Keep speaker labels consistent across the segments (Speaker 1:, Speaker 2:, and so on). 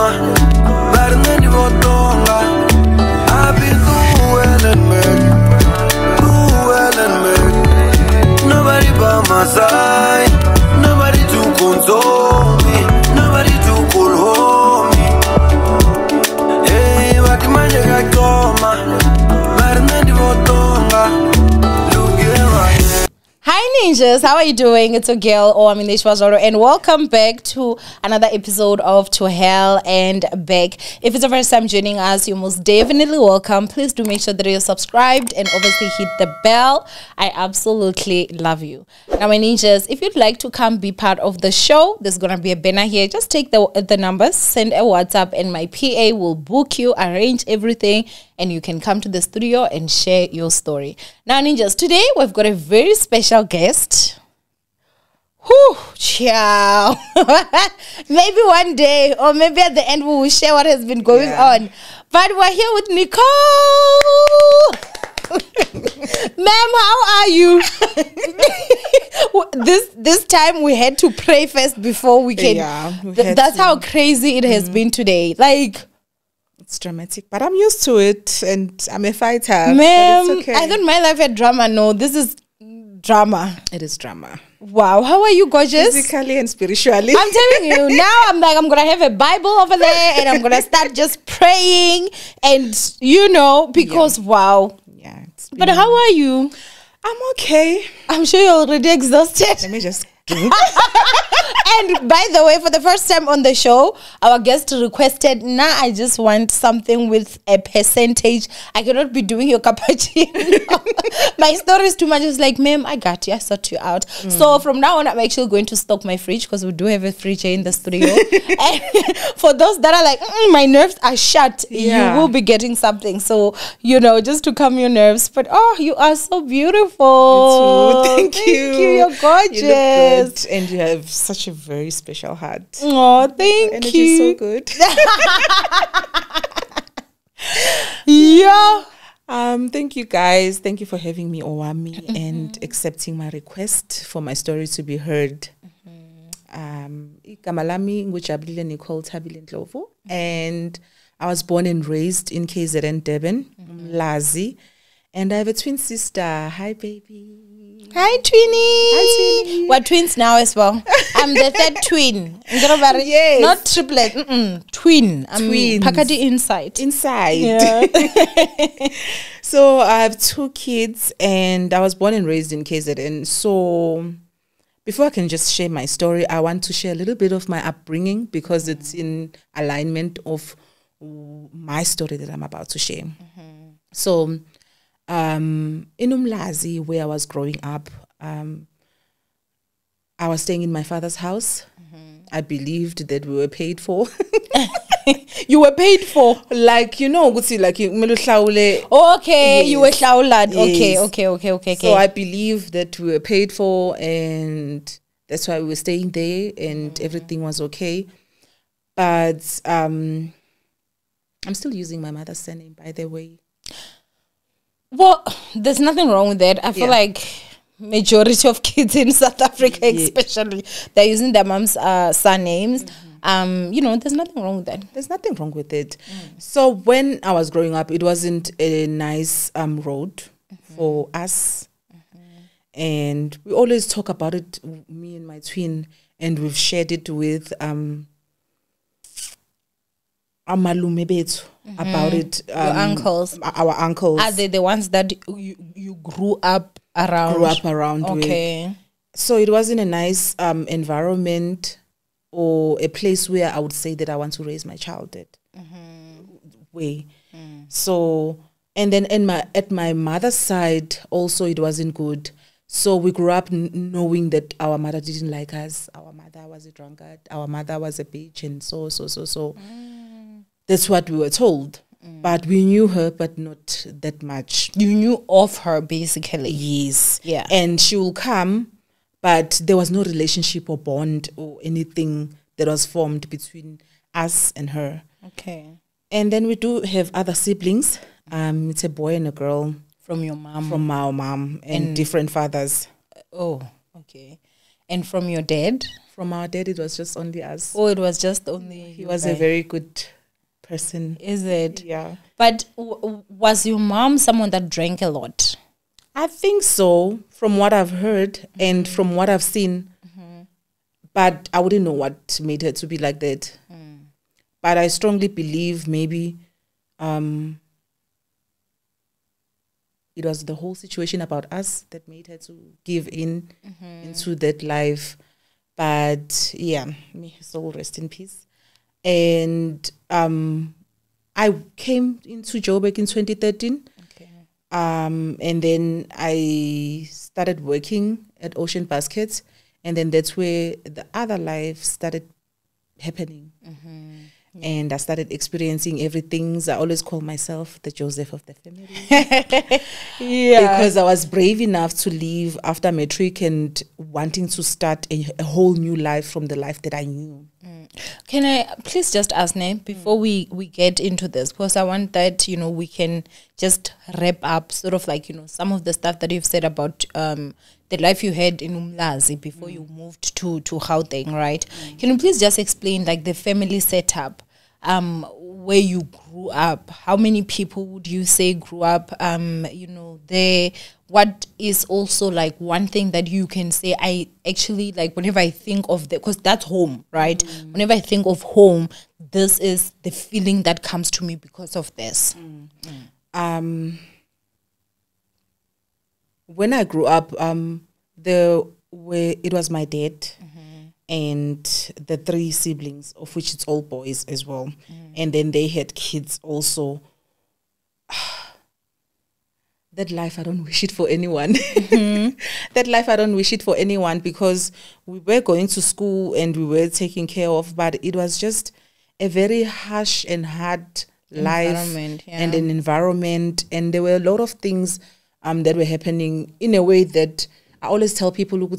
Speaker 1: better than you I've been through hell and back, nobody by my side, nobody to console me, nobody to call home me. Hey, but the magic I come, better than you
Speaker 2: Hi ninjas, how are you doing? It's a girl, Owamie, and welcome back to another episode of To Hell and Back. If it's the first time joining us, you're most definitely welcome. Please do make sure that you're subscribed and obviously hit the bell. I absolutely love you. Now my ninjas, if you'd like to come be part of the show, there's gonna be a banner here. Just take the numbers, send a WhatsApp, and my PA will book you, arrange everything, and you can come to the studio and share your story. Now, ninjas, today we've got a very special guest. Whew, ciao. Maybe one day, or maybe at the end, we will share what has been going on. But we're here with Nicole. Ma'am, how are you? This time we had to pray first before we can.
Speaker 3: Yeah,
Speaker 2: that's how crazy it has been today. Like,
Speaker 3: it's dramatic, but I'm used to it, and I'm a fighter.
Speaker 2: Ma'am, okay. I thought my life had drama. No, this is drama.
Speaker 3: It is drama.
Speaker 2: Wow, how are you, gorgeous?
Speaker 3: Physically and spiritually.
Speaker 2: I'm telling you, now I'm gonna have a Bible over there, and I'm gonna start just praying, and because wow.
Speaker 3: Yeah.
Speaker 2: But how are you?
Speaker 3: I'm okay.
Speaker 2: I'm sure you're already exhausted.
Speaker 3: Let me just drink.
Speaker 2: And by the way, for the first time on the show, our guest requested, I just want something with a percentage. I cannot be doing your cappuccino. My story is too much. It's like, ma'am, I got you. I sort you out. So from now on, I'm actually going to stock my fridge because we do have a fridge here in the studio. And for those that are like, my nerves are shut, you will be getting something. So, just to calm your nerves. But, you are so beautiful.
Speaker 3: You too. Thank you.
Speaker 2: You're gorgeous.
Speaker 3: You look good, and you have such a very special heart.
Speaker 2: Oh, thank
Speaker 3: Energy
Speaker 2: you.
Speaker 3: Is so good.
Speaker 2: Yeah.
Speaker 3: Thank you guys. Thank you for having me, Owamie, and accepting my request for my story to be heard. Igama lami ngujabulile Nicole Thabile Ndlovu, and I was born and raised in KZN Durban, Lazi, and I have a twin sister. Hi, baby.
Speaker 2: Hi, Twinnie.
Speaker 3: Hi, Twinnie.
Speaker 2: We're twins now as well. I'm the third twin.
Speaker 3: Yes.
Speaker 2: Not triplet. Twin.
Speaker 3: Twins.
Speaker 2: Pakadi inside.
Speaker 3: Yeah. So I have 2 kids, and I was born and raised in KZN. So before I can just share my story, I want to share a little bit of my upbringing because it's in alignment of my story that I'm about to share. So in Umlazi, where I was growing up, I was staying in my father's house. I believed that we were paid for.
Speaker 2: You were paid for?
Speaker 3: Like, like
Speaker 2: okay,
Speaker 3: yes.
Speaker 2: You were hlaulad.
Speaker 3: Yes.
Speaker 2: Okay.
Speaker 3: So I believe that we were paid for, and that's why we were staying there, and everything was okay. But I'm still using my mother's surname, by the way.
Speaker 2: Well, there's nothing wrong with that. I feel like majority of kids in South Africa, especially, they're using their mom's surnames. There's nothing wrong with that.
Speaker 3: There's nothing wrong with it. So when I was growing up, it wasn't a nice road for us. And we always talk about it, me and my twin, and we've shared it with amalume bethu about it.
Speaker 2: Your uncles.
Speaker 3: Our uncles.
Speaker 2: Are they the ones that you grew up around?
Speaker 3: Okay. With. So it wasn't a nice environment or a place where I would say that I want to raise my child at. So, and then at my mother's side also, it wasn't good. So we grew up knowing that our mother didn't like us. Our mother was a drunkard. Our mother was a bitch, and so. That's what we were told. But we knew her, but not that much.
Speaker 2: You knew of her, basically.
Speaker 3: Yes.
Speaker 2: Yeah.
Speaker 3: And she will come, but there was no relationship or bond or anything that was formed between us and her.
Speaker 2: Okay.
Speaker 3: And then we do have other siblings. It's a boy and a girl.
Speaker 2: From your mom?
Speaker 3: From our mom, and different fathers.
Speaker 2: Oh, okay. And from your dad?
Speaker 3: From our dad, it was just only us.
Speaker 2: Oh, it was just only
Speaker 3: He
Speaker 2: you
Speaker 3: was a
Speaker 2: guys.
Speaker 3: very good person.
Speaker 2: Is it?
Speaker 3: Yeah.
Speaker 2: But was your mom someone that drank a lot?
Speaker 3: I think so, from what I've heard and from what I've seen. But I wouldn't know what made her to be like that. But I strongly believe maybe it was the whole situation about us that made her to give in into that life. But yeah, may her soul rest in peace. And I came into Joburg in 2013.
Speaker 2: Okay.
Speaker 3: And then I started working at Ocean Baskets, and then that's where the other life started happening. And I started experiencing everything. I always call myself the Joseph of the family. Because I was brave enough to leave after matric and wanting to start a whole new life from the life that I knew.
Speaker 2: Can I please just ask, Ne, before we get into this, because I want that, we can just wrap up sort of like, some of the stuff that you've said about the life you had in Umlazi before you moved to Gauteng, right? Can you please just explain like the family setup, where you grew up? How many people would you say grew up, there? What is also like one thing that you can say, I actually like whenever I think of because that's home, right? Whenever I think of home, this is the feeling that comes to me because of this.
Speaker 3: When I grew up, it was my dad and the 3 siblings, of which it's all boys as well. And then they had kids also. That life, I don't wish it for anyone. That life, I don't wish it for anyone, because we were going to school and we were taken care of, but it was just a very harsh and hard life and an environment. And there were a lot of things that were happening in a way that I always tell people, look,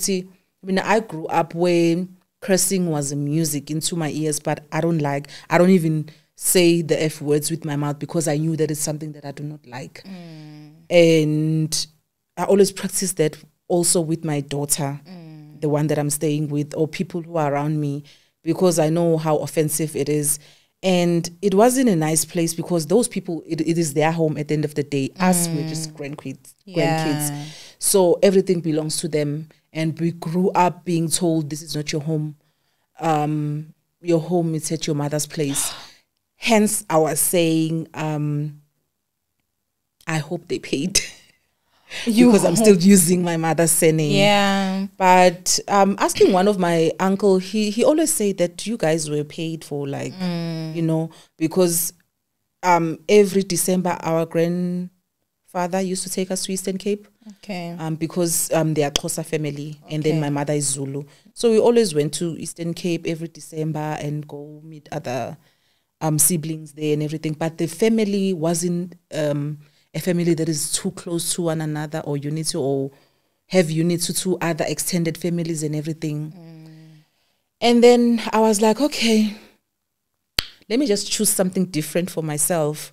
Speaker 3: I grew up where cursing was music into my ears, but I don't even say the F words with my mouth because I knew that it's something that I do not like. And I always practice that also with my daughter, the one that I'm staying with, or people who are around me, because I know how offensive it is. And it wasn't a nice place because those people, it is their home at the end of the day. Us, we're just grandkids. So everything belongs to them. And we grew up being told, this is not your home. Your home is at your mother's place. Hence, I was saying, I hope they paid. Because I'm still using my mother's surname.
Speaker 2: Yeah.
Speaker 3: But asking one of my uncle, he always said that you guys were paid for, like, because every December our grandfather used to take us to Eastern Cape.
Speaker 2: Okay.
Speaker 3: Because they are Xhosa family, and then my mother is Zulu. So we always went to Eastern Cape every December and go meet other siblings there and everything. But the family wasn't a family that is too close to one another, or unity, or have unity to other extended families and everything. And then I was like, okay, let me just choose something different for myself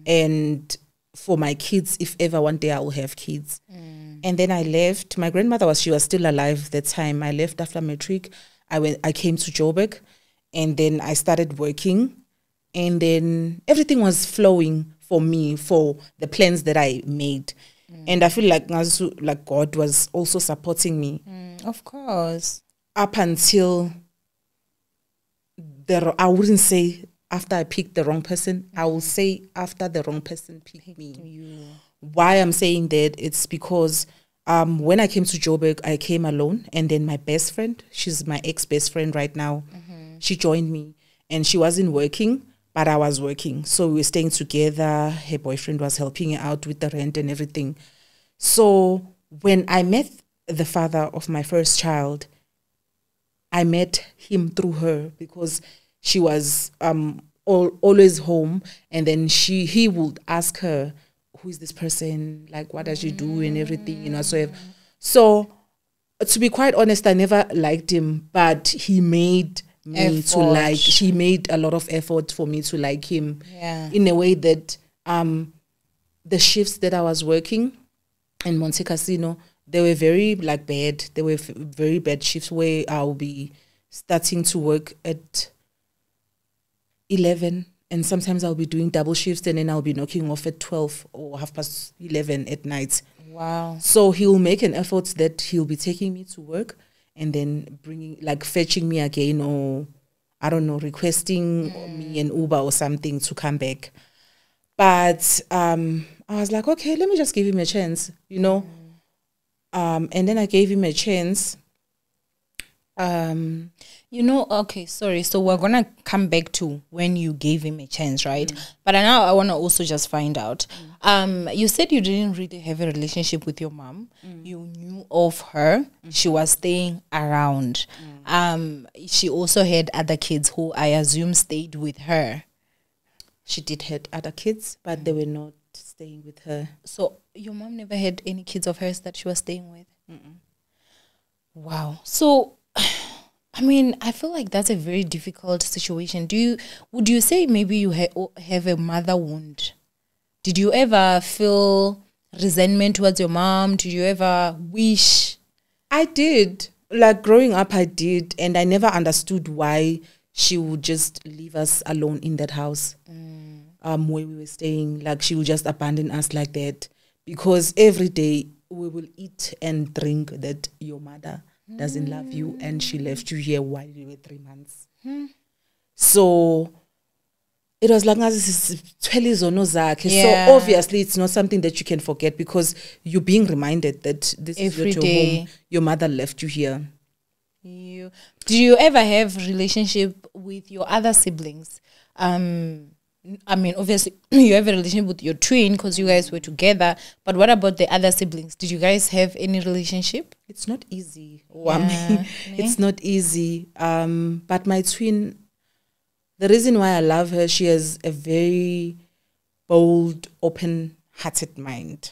Speaker 3: and for my kids, if ever one day I will have kids. And then I left. My grandmother she was still alive that time. I left after matric. I came to Joburg, and then I started working, and then everything was flowing for me, for the plans that I made. And I feel like God was also supporting me.
Speaker 2: Of course.
Speaker 3: Up until I wouldn't say after I picked the wrong person, I will say after the wrong person picked me. Why I'm saying that, it's because when I came to Joburg, I came alone, and then my best friend, she's my ex-best friend right now, she joined me, and she wasn't working, but I was working. So we were staying together. Her boyfriend was helping her out with the rent and everything. So when I met the father of my first child, I met him through her, because she was always home, and then he would ask her, who is this person? Like, what does she do and everything, So to be quite honest, I never liked him, but he made me to like. He made a lot of effort for me to like him.
Speaker 2: Yeah.
Speaker 3: In a way that the shifts that I was working in Monte Cassino, they were very bad. They were very bad shifts where I'll be starting to work at 11, and sometimes I'll be doing double shifts, and then I'll be knocking off at 12 or 11:30 at night.
Speaker 2: Wow.
Speaker 3: So he'll make an effort that he'll be taking me to work and then fetching me again, or I don't know, requesting me an Uber or something to come back. But I was like, okay, let me just give him a chance, you know. And then I gave him a chance.
Speaker 2: You know, okay, sorry. So we're going to come back to when you gave him a chance, right? But now I want to also just find out. You said you didn't really have a relationship with your mom. You knew of her. She was staying around. She also had other kids who I assume stayed with her.
Speaker 3: She did have other kids, but they were not staying with her.
Speaker 2: So your mom never had any kids of hers that she was staying with? Wow. So I mean, I feel like that's a very difficult situation. Would you say maybe you have a mother wound? Did you ever feel resentment towards your mom? Did you ever wish?
Speaker 3: I did. Like growing up, I did. And I never understood why she would just leave us alone in that house where we were staying. Like she would just abandon us like that. Because every day we will eat and drink that your mother doesn't love you and she left you here while you were 3 months. So it was like, so obviously it's not something that you can forget, because you're being reminded that this
Speaker 2: Every
Speaker 3: is your
Speaker 2: day.
Speaker 3: home. Your mother left you here.
Speaker 2: Do you ever have relationship with your other siblings? I mean, obviously, you have a relationship with your twin because you guys were together. But what about the other siblings? Did you guys have any relationship?
Speaker 3: It's not easy. It's not easy. But my twin, the reason why I love her, she has a very bold, open-hearted mind.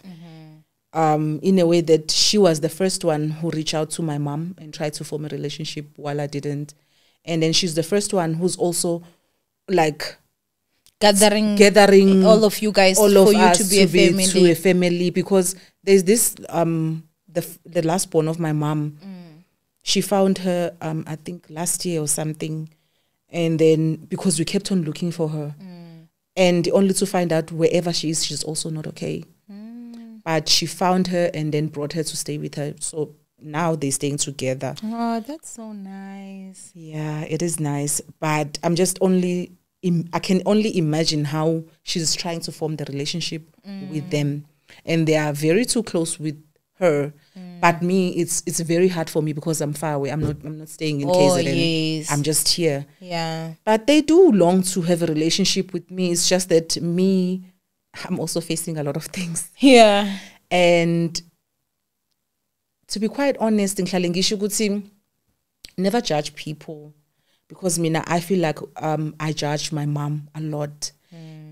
Speaker 3: In a way that she was the first one who reached out to my mom and tried to form a relationship while I didn't. And then she's the first one who's also like gathering
Speaker 2: all of you guys
Speaker 3: all
Speaker 2: for
Speaker 3: of
Speaker 2: you
Speaker 3: us
Speaker 2: to be a family.
Speaker 3: Because there's this the last born of my mom. She found her I think last year or something, and then because we kept on looking for her, and only to find out wherever she is, she's also not okay. But she found her and then brought her to stay with her. So now they're staying together.
Speaker 2: Oh, that's so nice.
Speaker 3: Yeah, it is nice. But I'm just I can only imagine how she's trying to form the relationship with them. And they are very too close with her. But me, it's very hard for me because I'm far away. I'm not staying in KZN.
Speaker 2: Yes.
Speaker 3: I'm just here.
Speaker 2: Yeah.
Speaker 3: But they do long to have a relationship with me. It's just that I'm also facing a lot of things.
Speaker 2: Yeah.
Speaker 3: And to be quite honest, in Klalengishu Gutsi, never judge people, because I feel like I judge my mom a lot.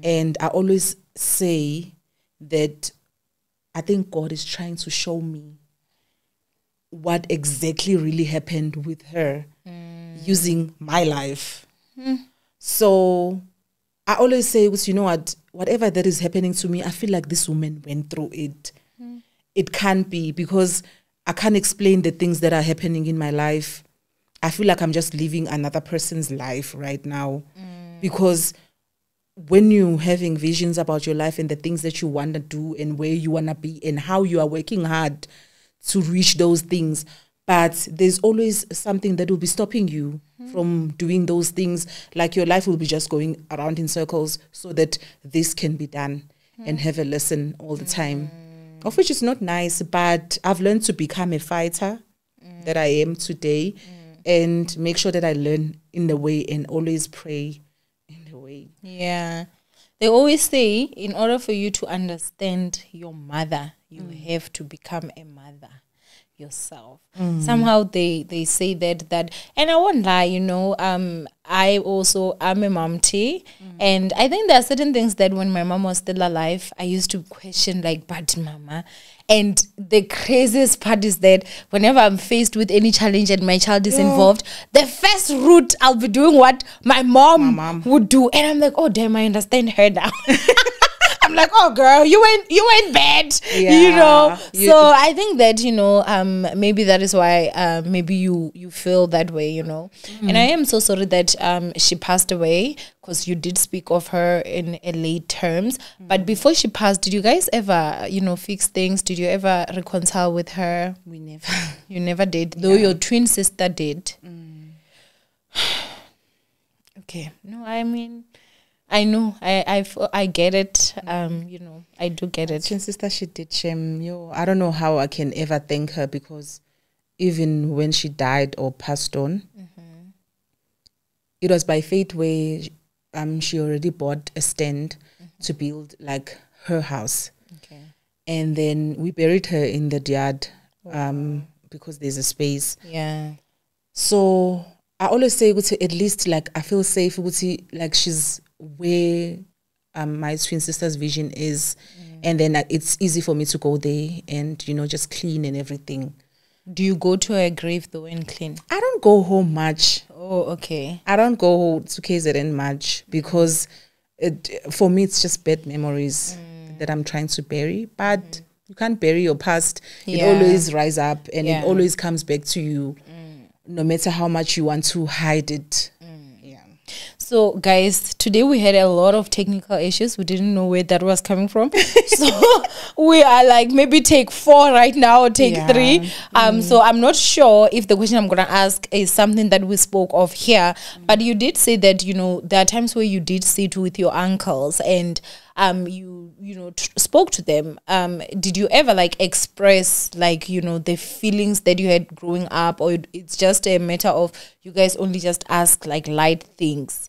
Speaker 3: And I always say that I think God is trying to show me what exactly really happened with her using my life. So I always say, you know what, whatever that is happening to me, I feel like this woman went through it. It can't be, because I can't explain the things that are happening in my life. I feel like I'm just living another person's life right now. Because when you're having visions about your life and the things that you want to do and where you want to be and how you are working hard to reach those things, but there's always something that will be stopping you from doing those things. Like your life will be just going around in circles so that this can be done and have a lesson all the time, of which is not nice. But I've learned to become a fighter that I am today, and make sure that I learn in the way and always pray in the way.
Speaker 2: Yeah. They always say, in order for you to understand your mother, you have to become a mother yourself. Somehow they say that, and I won't lie, I'm a mom too, and I think there are certain things that when my mom was still alive, I used to question, like, but mama. And the craziest part is that whenever I'm faced with any challenge and my child is involved, the first route I'll be doing what my mom would do, and I'm like, oh damn, I understand her now. I'm like, oh girl, you ain't bad, you know. So I think that, you know, maybe that is why maybe you feel that way, you know. And I am so sorry that she passed away, because you did speak of her in a late terms. But before she passed, did you guys ever, you know, fix things? Did you ever reconcile with her?
Speaker 3: We never.
Speaker 2: You never did, though your twin sister did. Okay. No, I mean, I know, I get it. You know, I do get it.
Speaker 3: Twin sister, she did shame. I don't know how I can ever thank her, because even when she died or passed on, it was by fate where she already bought a stand to build like her house.
Speaker 2: Okay.
Speaker 3: And then we buried her in the yard because there's a space.
Speaker 2: Yeah.
Speaker 3: So I always say, at least like I feel safe, like she's where my twin sister's vision is. And then it's easy for me to go there and, you know, just clean and everything.
Speaker 2: Do you go to her grave though and clean?
Speaker 3: I don't go home much.
Speaker 2: Oh, okay.
Speaker 3: I don't go to KZN much, because for me it's just bad memories that I'm trying to bury. But you can't bury your past. It always rise up, and it always comes back to you, no matter how much you want to hide it.
Speaker 2: So guys, today we had a lot of technical issues. We didn't know where that was coming from. So we are like maybe take 4 right now or take 3. So I'm not sure if the question I'm gonna ask is something that we spoke of here. But you did say that, you know, there are times where you did sit with your uncles and you know, spoke to them. Did you ever like express like, you know, the feelings that you had growing up, or it's just a matter of you guys only just ask like light things?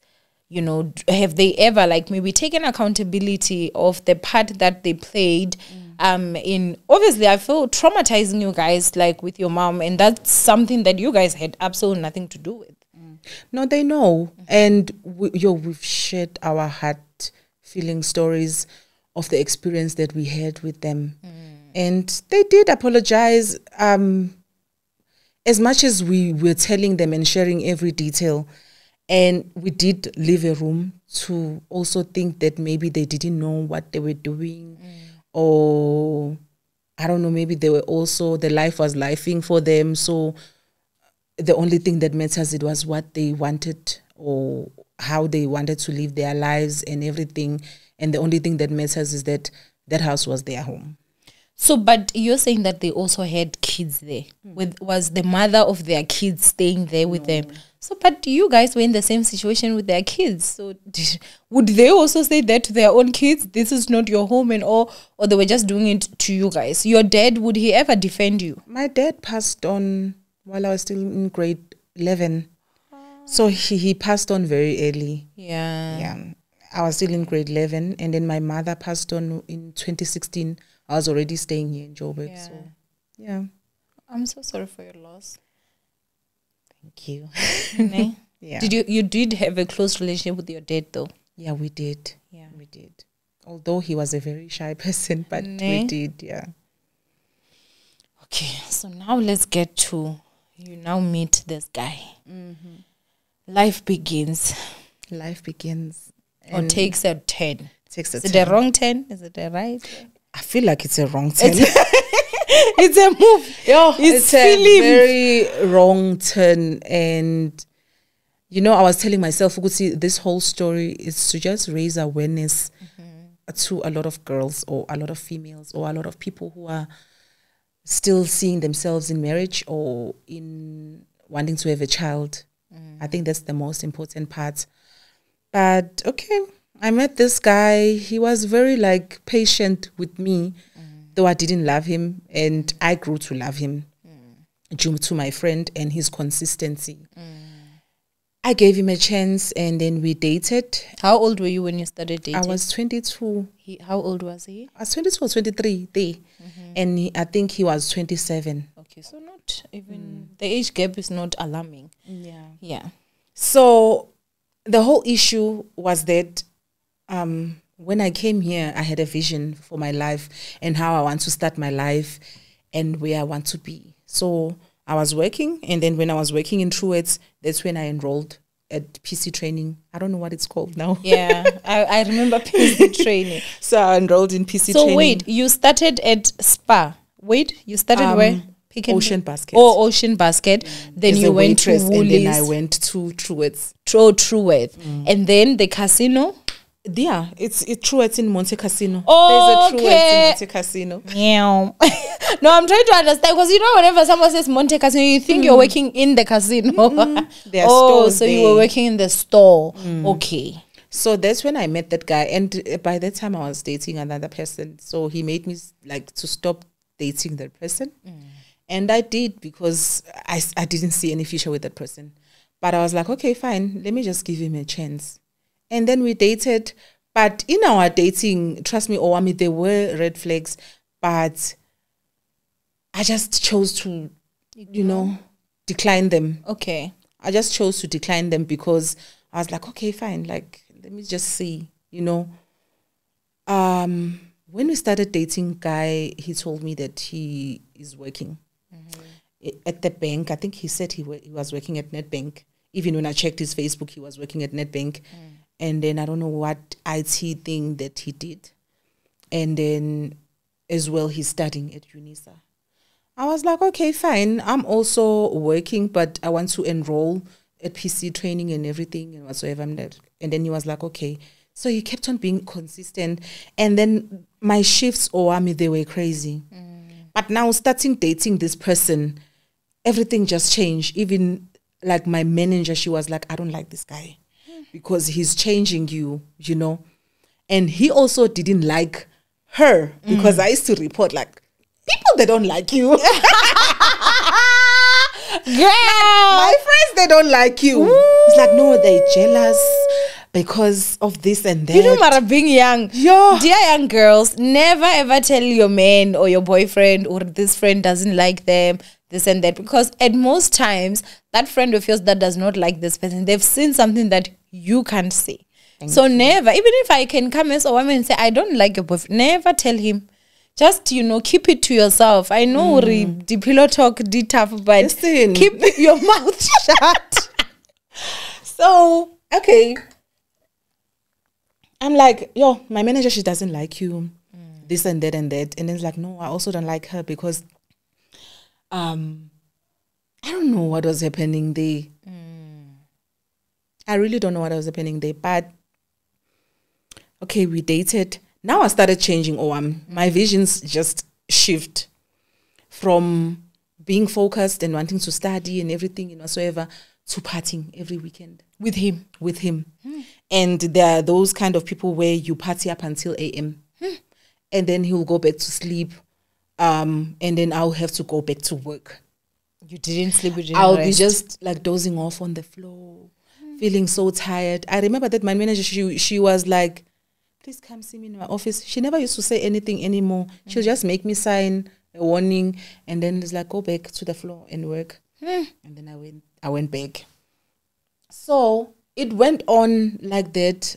Speaker 2: You know, have they ever like maybe taken accountability of the part that they played in, obviously I feel, traumatizing you guys like with your mom, and that's something that you guys had absolutely nothing to do with?
Speaker 3: No, they know. And we've shared our heart feeling stories of the experience that we had with them. And they did apologize. As much as we were telling them and sharing every detail, and we did leave a room to also think that maybe they didn't know what they were doing, or I don't know, maybe they were also, the life was lifing for them. So the only thing that matters, it was what they wanted or how they wanted to live their lives and everything. And the only thing that matters is that that house was their home.
Speaker 2: So, but you're saying that they also had kids there. Was the mother of their kids staying there with them? So, but you guys were in the same situation with their kids. So, would they also say that to their own kids? This is not your home and all, or they were just doing it to you guys? Your dad, would he ever defend you?
Speaker 3: My dad passed on while I was still in grade 11. So he passed on very early. Yeah. I was still in grade 11, and then my mother passed on in 2016. I was already staying here in Joburg. So, yeah.
Speaker 2: I'm so sorry for your loss.
Speaker 3: Thank you.
Speaker 2: Yeah. You did have a close relationship with your dad, though?
Speaker 3: Yeah, we did. Yeah, we did. Although he was a very shy person, but we did, yeah.
Speaker 2: Okay, so now let's get to, you now meet this guy. Life begins.
Speaker 3: Life begins.
Speaker 2: Or takes a 10.
Speaker 3: Takes a
Speaker 2: Is
Speaker 3: 10.
Speaker 2: it the wrong 10? Is it the right?
Speaker 3: I feel like it's a wrong 10.
Speaker 2: It's a move.
Speaker 3: It's a very wrong turn. And, you know, I was telling myself, this whole story is to just raise awareness to a lot of girls or a lot of females or a lot of people who are still seeing themselves in marriage or in wanting to have a child. I think that's the most important part. But, okay, I met this guy. He was very, like, patient with me, though I didn't love him. And I grew to love him due to my friend and his consistency. I gave him a chance, and then we dated.
Speaker 2: How old were you when you started dating?
Speaker 3: I was 22.
Speaker 2: How old was he?
Speaker 3: I was 22 or 23 there. And I think he was 27.
Speaker 2: Okay, so not even... The age gap is not alarming. Yeah.
Speaker 3: So the whole issue was that when I came here, I had a vision for my life and how I want to start my life and where I want to be. So I was working, and then when I was working in Truett's, that's when I enrolled at PC training. I don't know what it's called now.
Speaker 2: Yeah, I remember PC training.
Speaker 3: So I enrolled in PC
Speaker 2: So
Speaker 3: training.
Speaker 2: wait, you started at Spa. Wait, you started where? Pick and
Speaker 3: Ocean Basket.
Speaker 2: Oh, Ocean Basket. Then
Speaker 3: As
Speaker 2: you
Speaker 3: a
Speaker 2: went to
Speaker 3: waitress,
Speaker 2: Woolies.
Speaker 3: and then I went to Truett's.
Speaker 2: Truworth. And then the casino.
Speaker 3: Yeah, it's Truett's in Monte Casino.
Speaker 2: Oh,
Speaker 3: There's a Truett's in Monte Casino.
Speaker 2: Yeah. No, I'm trying to understand because you know whenever someone says Monte Casino, you think you're working in the casino.
Speaker 3: There are
Speaker 2: Oh,
Speaker 3: stores
Speaker 2: so you
Speaker 3: there.
Speaker 2: were working in the store. Okay.
Speaker 3: So that's when I met that guy, and by that time I was dating another person. So he made me like to stop dating that person, and I did because I didn't see any future with that person. But I was like, okay, fine, let me just give him a chance. And then we dated. But in our dating, trust me, Owamie, there were red flags, but I just chose to, decline them.
Speaker 2: Okay.
Speaker 3: I just chose to decline them because I was like, okay, fine, like, let me just see, When we started dating, guy, he told me that he is working at the bank. I think he said he was working at Nedbank. Even when I checked his Facebook, he was working at Nedbank. And then I don't know what IT thing that he did. And then as well, he's studying at UNISA. I was like, okay, fine. I'm also working, but I want to enroll at PC training and everything and whatsoever. And then he was like, okay. So he kept on being consistent. And then my shifts, Owamie, they were crazy. But now starting dating this person, everything just changed. Even like my manager, she was like, I don't like this guy because he's changing you, And he also didn't like her because I used to report like, people, they don't like you.
Speaker 2: Girl.
Speaker 3: My friends, they don't like you. It's like, no, they're jealous because of this and that.
Speaker 2: You know, Mara, being young.
Speaker 3: Yeah.
Speaker 2: Dear young girls, never ever tell your man or your boyfriend or this friend doesn't like them, this and that. Because at most times, that friend of yours that does not like this person, they've seen something that you can't see. So never, even if I can come as a woman and say, I don't like your boyfriend, never tell him. Just, keep it to yourself. I know the pillow talk did tough, but
Speaker 3: Listen.
Speaker 2: keep your mouth shut.
Speaker 3: So, okay. I'm like, my manager, she doesn't like you. This and that and that. And then it's like, no, I also don't like her because I don't know what was happening there. I really don't know what was happening there. But, okay, we dated. Now I started changing my visions just shift from being focused and wanting to study and everything and whatsoever to partying every weekend.
Speaker 2: With him.
Speaker 3: With him. And there are those kind of people where you party up until AM. And then he'll go back to sleep. And then I'll have to go back to work.
Speaker 2: You didn't sleep, you didn't
Speaker 3: I'll
Speaker 2: rest.
Speaker 3: be just like dozing off on the floor, feeling so tired. I remember that my manager, she was like, please come see me in my office. She never used to say anything anymore. She'll just make me sign a warning and then it's like, go back to the floor and work. And then I went back. So it went on like that.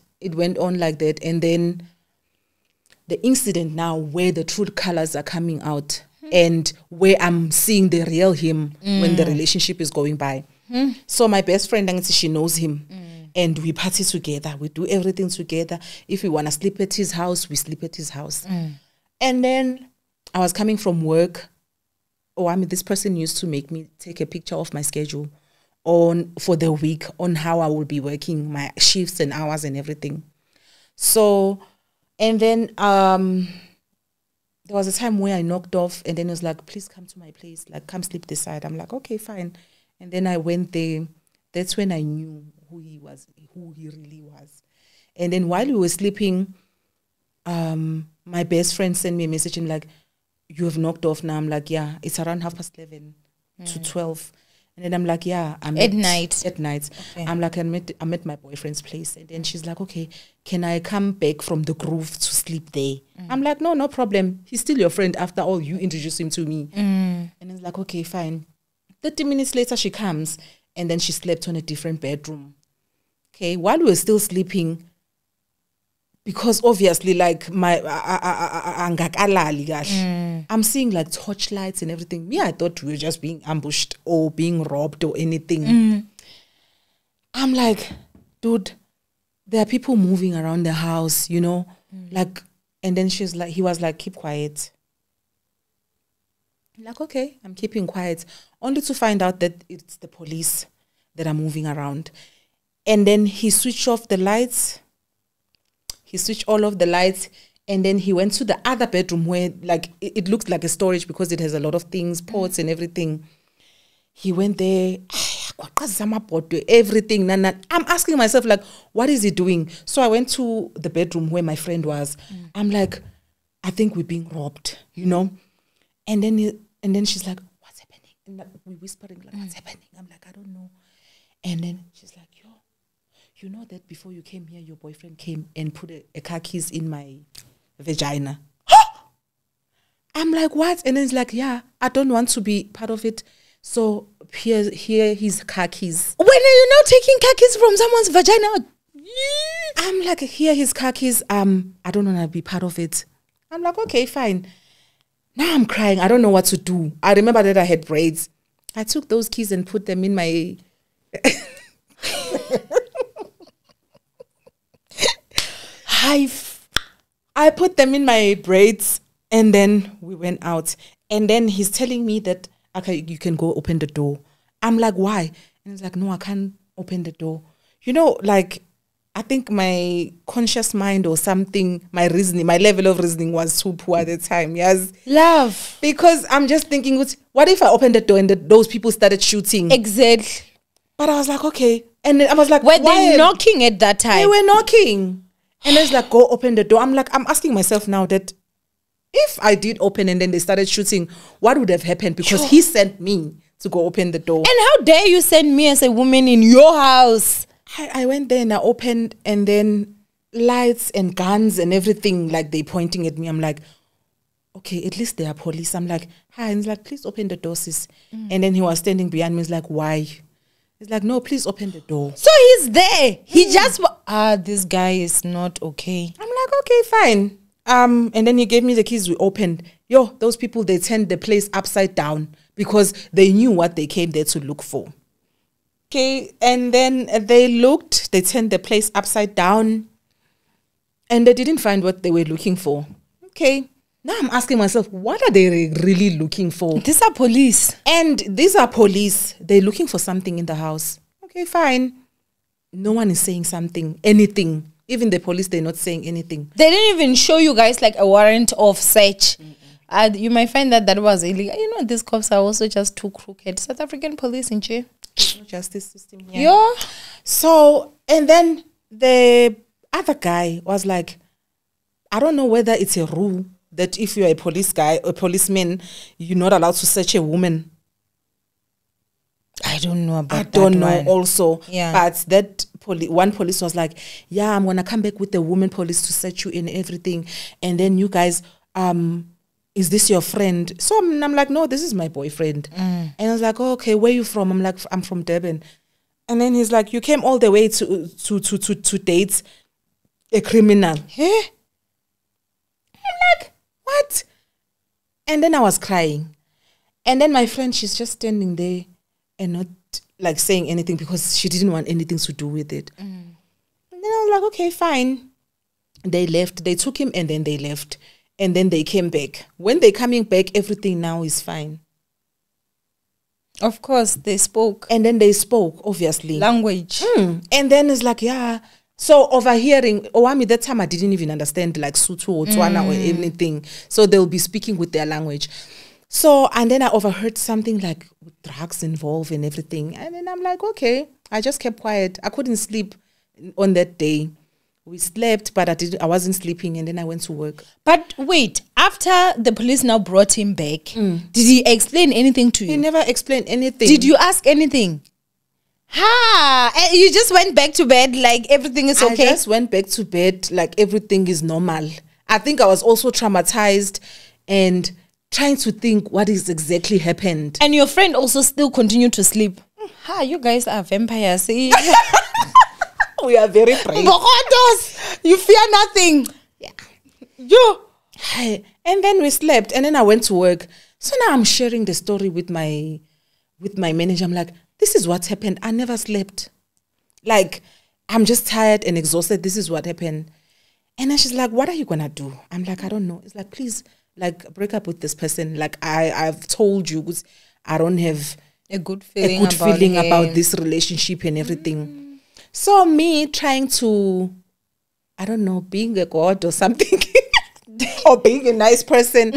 Speaker 3: And then the incident now where the true colors are coming out and where I'm seeing the real him when the relationship is going by. So my best friend, she knows him. And we party together. We do everything together. If we want to sleep at his house, we sleep at his house. And then I was coming from work. This person used to make me take a picture of my schedule for the week on how I will be working, my shifts and hours and everything. So, and then there was a time where I knocked off and then it was like, please come to my place, like come sleep this side. I'm like, okay, fine. And then I went there. That's when I knew who he really was. And then while we were sleeping, my best friend sent me a message and like, you have knocked off now. I'm like, yeah, it's around 11:30 to 12. And then I'm like, yeah, I'm
Speaker 2: at night.
Speaker 3: At night.
Speaker 2: Okay.
Speaker 3: I'm like, I'm at my boyfriend's place. And then she's like, okay, can I come back from the Groove to sleep there? I'm like, no problem. He's still your friend. After all, you introduced him to me. And it's like, okay, fine. 30 minutes later, she comes. And then she slept on a different bedroom. Okay, while we were still sleeping, because obviously, like I'm seeing like torchlights and everything. Me, I thought we were just being ambushed or being robbed or anything. I'm like, dude, there are people moving around the house, you know, like, and then he was like, keep quiet. I'm like, okay, I'm keeping quiet, only to find out that it's the police that are moving around. And then he switched off the lights. He switched all of the lights, and then he went to the other bedroom where, like, it looked like a storage because it has a lot of things, pots and everything. He went there, everything. I'm asking myself, like, what is he doing? So I went to the bedroom where my friend was. I'm like, I think we're being robbed, you know? And then she's like, what's happening? And like, we're whispering, like, what's happening? I'm like, I don't know. And then she's like, yo, you know that before you came here, your boyfriend came and put a car keys in my vagina. I'm like, what? And then it's like, yeah, I don't want to be part of it. So here his car keys.
Speaker 2: When are you now taking car keys from someone's vagina?
Speaker 3: I'm like, here his car keys. I don't want to be part of it. I'm like, okay, fine. Now I'm crying. I don't know what to do. I remember that I had braids. I took those keys and put them in my... I put them in my braids, and then we went out. And then he's telling me that, okay, you can go open the door. I'm like, why? And he's like, no, I can't open the door. You know, like, I think my conscious mind or something, my level of reasoning was too poor at the time. Yes.
Speaker 2: Love.
Speaker 3: Because I'm just thinking, what if I opened the door and those people started shooting?
Speaker 2: Exactly.
Speaker 3: But I was like, okay. And then I was like,
Speaker 2: were they knocking at that time?
Speaker 3: They were knocking. And it's like, go open the door. I'm like, I'm asking myself now that if I did open and then they started shooting, what would have happened? Because he sent me to go open the door.
Speaker 2: And how dare you send me as a woman in your house?
Speaker 3: I went there and I opened, and then lights and guns and everything, like they pointing at me. I'm like, okay, at least they are police. I'm like, hi. And he's like, please open the door, sis. And then he was standing behind me. He's like, why? He's like, no, please open the door.
Speaker 2: So he's there. He just, this guy is not okay.
Speaker 3: I'm like, okay, fine. And then he gave me the keys. We opened. Yo, those people, they turned the place upside down because they knew what they came there to look for. Okay, and then they turned the place upside down, and they didn't find what they were looking for. Okay, now I'm asking myself, what are they really looking for?
Speaker 2: These are police.
Speaker 3: And these are police. They're looking for something in the house. Okay, fine. No one is saying anything. Even the police, they're not saying anything.
Speaker 2: They didn't even show you guys like a warrant of search. You might find that was illegal. You know, these cops are also just too crooked. South African police in jail.
Speaker 3: Justice system here.
Speaker 2: Yeah.
Speaker 3: So, and then the other guy was like, I don't know whether it's a rule that if you're a policeman, you're not allowed to search a woman.
Speaker 2: I don't know about that.
Speaker 3: I don't know
Speaker 2: one.
Speaker 3: also.
Speaker 2: Yeah.
Speaker 3: But that one police was like, yeah, I'm going to come back with the woman police to search you and everything. And then you guys, is this your friend? So I'm like, no, this is my boyfriend. And I was like, oh, okay, where are you from? I'm like, I'm from Durban. And then he's like, you came all the way to date a criminal. Hey? I'm like, what? And then I was crying. And then my friend, she's just standing there and not like saying anything because she didn't want anything to do with it. And then I was like, okay, fine. They left. They took him and then they left. And then they came back. When they're coming back, everything now is fine.
Speaker 2: Of course, they spoke.
Speaker 3: And then they spoke, obviously.
Speaker 2: Language.
Speaker 3: And then it's like, yeah. So overhearing, Owamie, that time I didn't even understand like Sotho or Tswana or anything. So they'll be speaking with their language. So, and then I overheard something like with drugs involved and everything. And then I'm like, okay. I just kept quiet. I couldn't sleep on that day. We slept, but I wasn't sleeping, and then I went to work.
Speaker 2: But wait, after the police now brought him back, did he explain anything to you?
Speaker 3: He never explained anything.
Speaker 2: Did you ask anything? And you just went back to bed like everything is okay?
Speaker 3: I just went back to bed like everything is normal. I think I was also traumatized and trying to think what is exactly happened.
Speaker 2: And your friend also still continued to sleep. You guys are vampires.
Speaker 3: We are very brave.
Speaker 2: You fear nothing.
Speaker 3: Yeah.
Speaker 2: You.
Speaker 3: And then we slept, and then I went to work. So now I'm sharing the story with my manager. I'm like, this is what happened. I never slept. Like, I'm just tired and exhausted. This is what happened. And then she's like, what are you going to do? I'm like, I don't know. It's like, please, like, break up with this person. Like, I've told you, I don't have
Speaker 2: a good feeling,
Speaker 3: about this relationship and everything. So me trying to, I don't know, being a god or something, or being a nice person.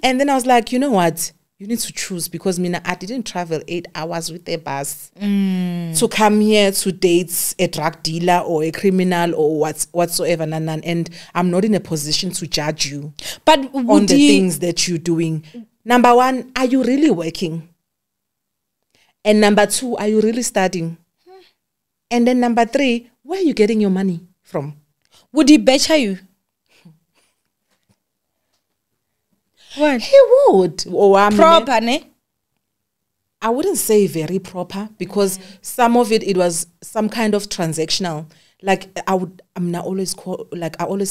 Speaker 3: And then I was like, you know what? You need to choose, because I didn't travel 8 hours with a bus to come here to date a drug dealer or a criminal or whatsoever. And I'm not in a position to judge you on the things that you're doing. Number one, are you really working? And number two, are you really studying? And then number three, where are you getting your money from?
Speaker 2: Would he better you? What?
Speaker 3: He would.
Speaker 2: Proper, ne?
Speaker 3: I wouldn't say very proper, because some of it was some kind of transactional. Like I always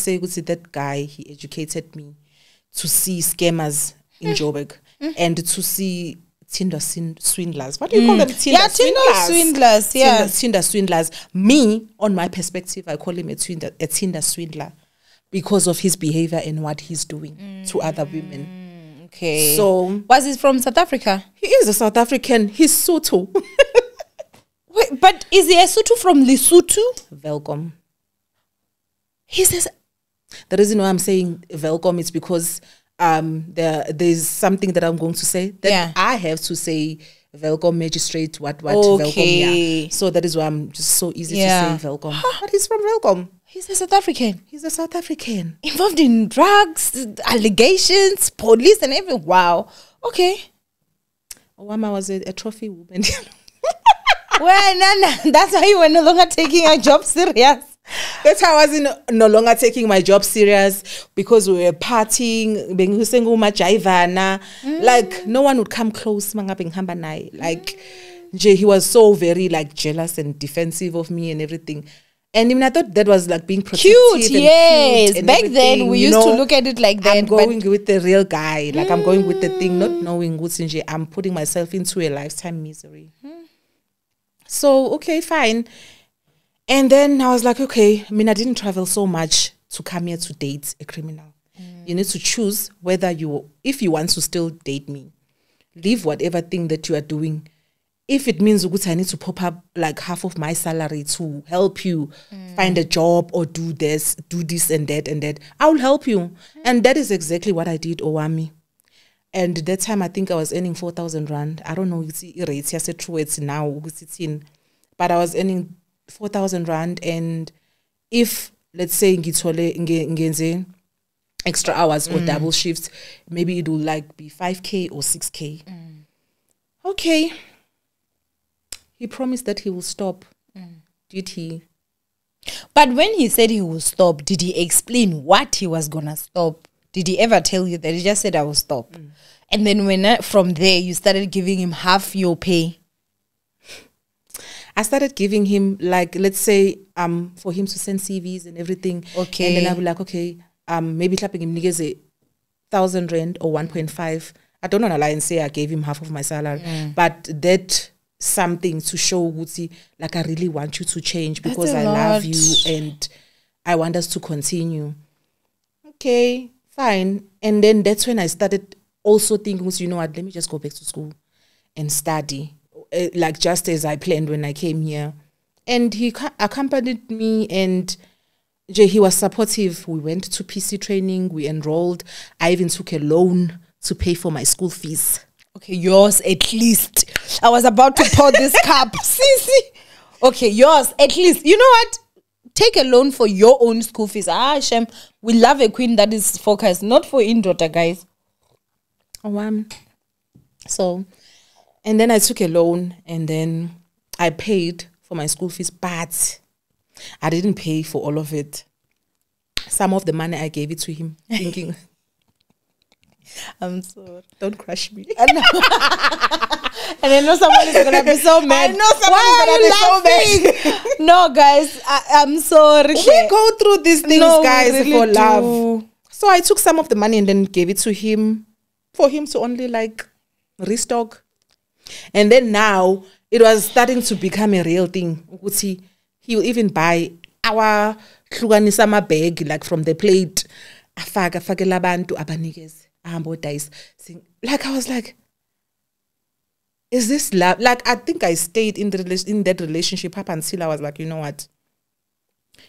Speaker 3: say, that guy, he educated me to see scammers in Joburg and to see Tinder swindlers. What do you call them?
Speaker 2: Tinder swindlers. Yeah.
Speaker 3: Tinder swindlers. Me, on my perspective, I call him a Tinder swindler, because of his behavior and what he's doing to other women.
Speaker 2: Okay.
Speaker 3: So,
Speaker 2: was he from South Africa?
Speaker 3: He is a South African. He's Sotho.
Speaker 2: Wait, but is he a Sotho from Lesotho?
Speaker 3: Welcome.
Speaker 2: He says.
Speaker 3: The reason why I'm saying welcome is because there's something that I'm going to say that I have to say. Welcome, magistrate. What? Welcome. Yeah. So that is why I'm just so easy to say welcome. But he's from Welcome.
Speaker 2: He's a South African.
Speaker 3: He's a South African.
Speaker 2: Involved in drugs, allegations, police, and everything. Wow. Okay.
Speaker 3: Owamie was a trophy woman.
Speaker 2: Well, Nana, that's why you were no longer taking your job serious.
Speaker 3: That's how I was no longer taking my job serious, because we were partying, like no one would come close. Like he was so very like jealous and defensive of me and everything. And even I thought that was like being protective.
Speaker 2: Cute, yes. Back then we used to look at it like that.
Speaker 3: I'm going with the real guy. Like I'm going with the thing, not knowing what's in I'm putting myself into a lifetime misery. So okay, fine. And then I was like, okay, I didn't travel so much to come here to date a criminal. You need to choose whether if you want to still date me, leave whatever thing that you are doing. If it means I need to pop up like half of my salary to help you find a job or do this and that, I'll help you. And that is exactly what I did, Owamie. And that time I think I was earning 4,000 rand. I don't know if it's true it's now, but I was earning 4,000 rand, and if let's say ngenze extra hours or double shifts, maybe it will like be 5K or 6K. Okay. He promised that he will stop. Did he?
Speaker 2: But when he said he will stop, did he explain what he was gonna stop? Did he ever tell you that? He just said I will stop. And then from there you started giving him half your pay.
Speaker 3: I started giving him, like, let's say, for him to send CVs and everything.
Speaker 2: Okay.
Speaker 3: And then I'll be like, okay, maybe clapping him niggas 1,000 rand or 1.5. I don't want to lie and say I gave him half of my salary, but that something to show Gucci, like I really want you to change because I love you and I want us to continue. Okay, fine. And then that's when I started also thinking, you know what, let me just go back to school and study. Like just as I planned when I came here. And he accompanied me, and he was supportive. We went to PC training, we enrolled. I even took a loan to pay for my school fees.
Speaker 2: Okay, yours at least. I was about to pour this cup. Sisi. Okay, yours at least. You know what? Take a loan for your own school fees. Shem, we love a queen that is focused, not for in-daughter, guys.
Speaker 3: So... And then I took a loan, and then I paid for my school fees, but I didn't pay for all of it. Some of the money I gave it to him, thinking, I'm sorry, don't crush me.
Speaker 2: And I know someone is going to be so mad.
Speaker 3: I know someone is going to be so mad.
Speaker 2: No, guys, I'm sorry.
Speaker 3: We go through these things, guys, really for love. So I took some of the money and then gave it to him for him to only like restock. And then now it was starting to become a real thing. he will even buy our hlukanisama bag like from the plate. Afake labantu abanikeze ahambo dice. Like I was like, is this love? Like I think I stayed in that relationship up until I was like, you know what?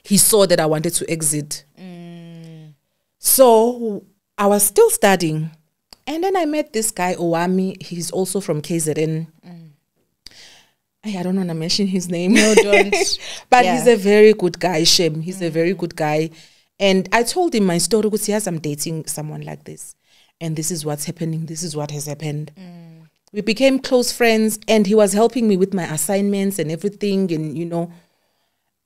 Speaker 3: He saw that I wanted to exit. So I was still studying. And then I met this guy, Owamie. He's also from KZN. I don't want to mention his name.
Speaker 2: No, don't.
Speaker 3: But he's a very good guy, Shem. He's a very good guy. And I told him my story because yes, I'm dating someone like this. And this is what's happening. This is what has happened. We became close friends. And he was helping me with my assignments and everything. And, you know.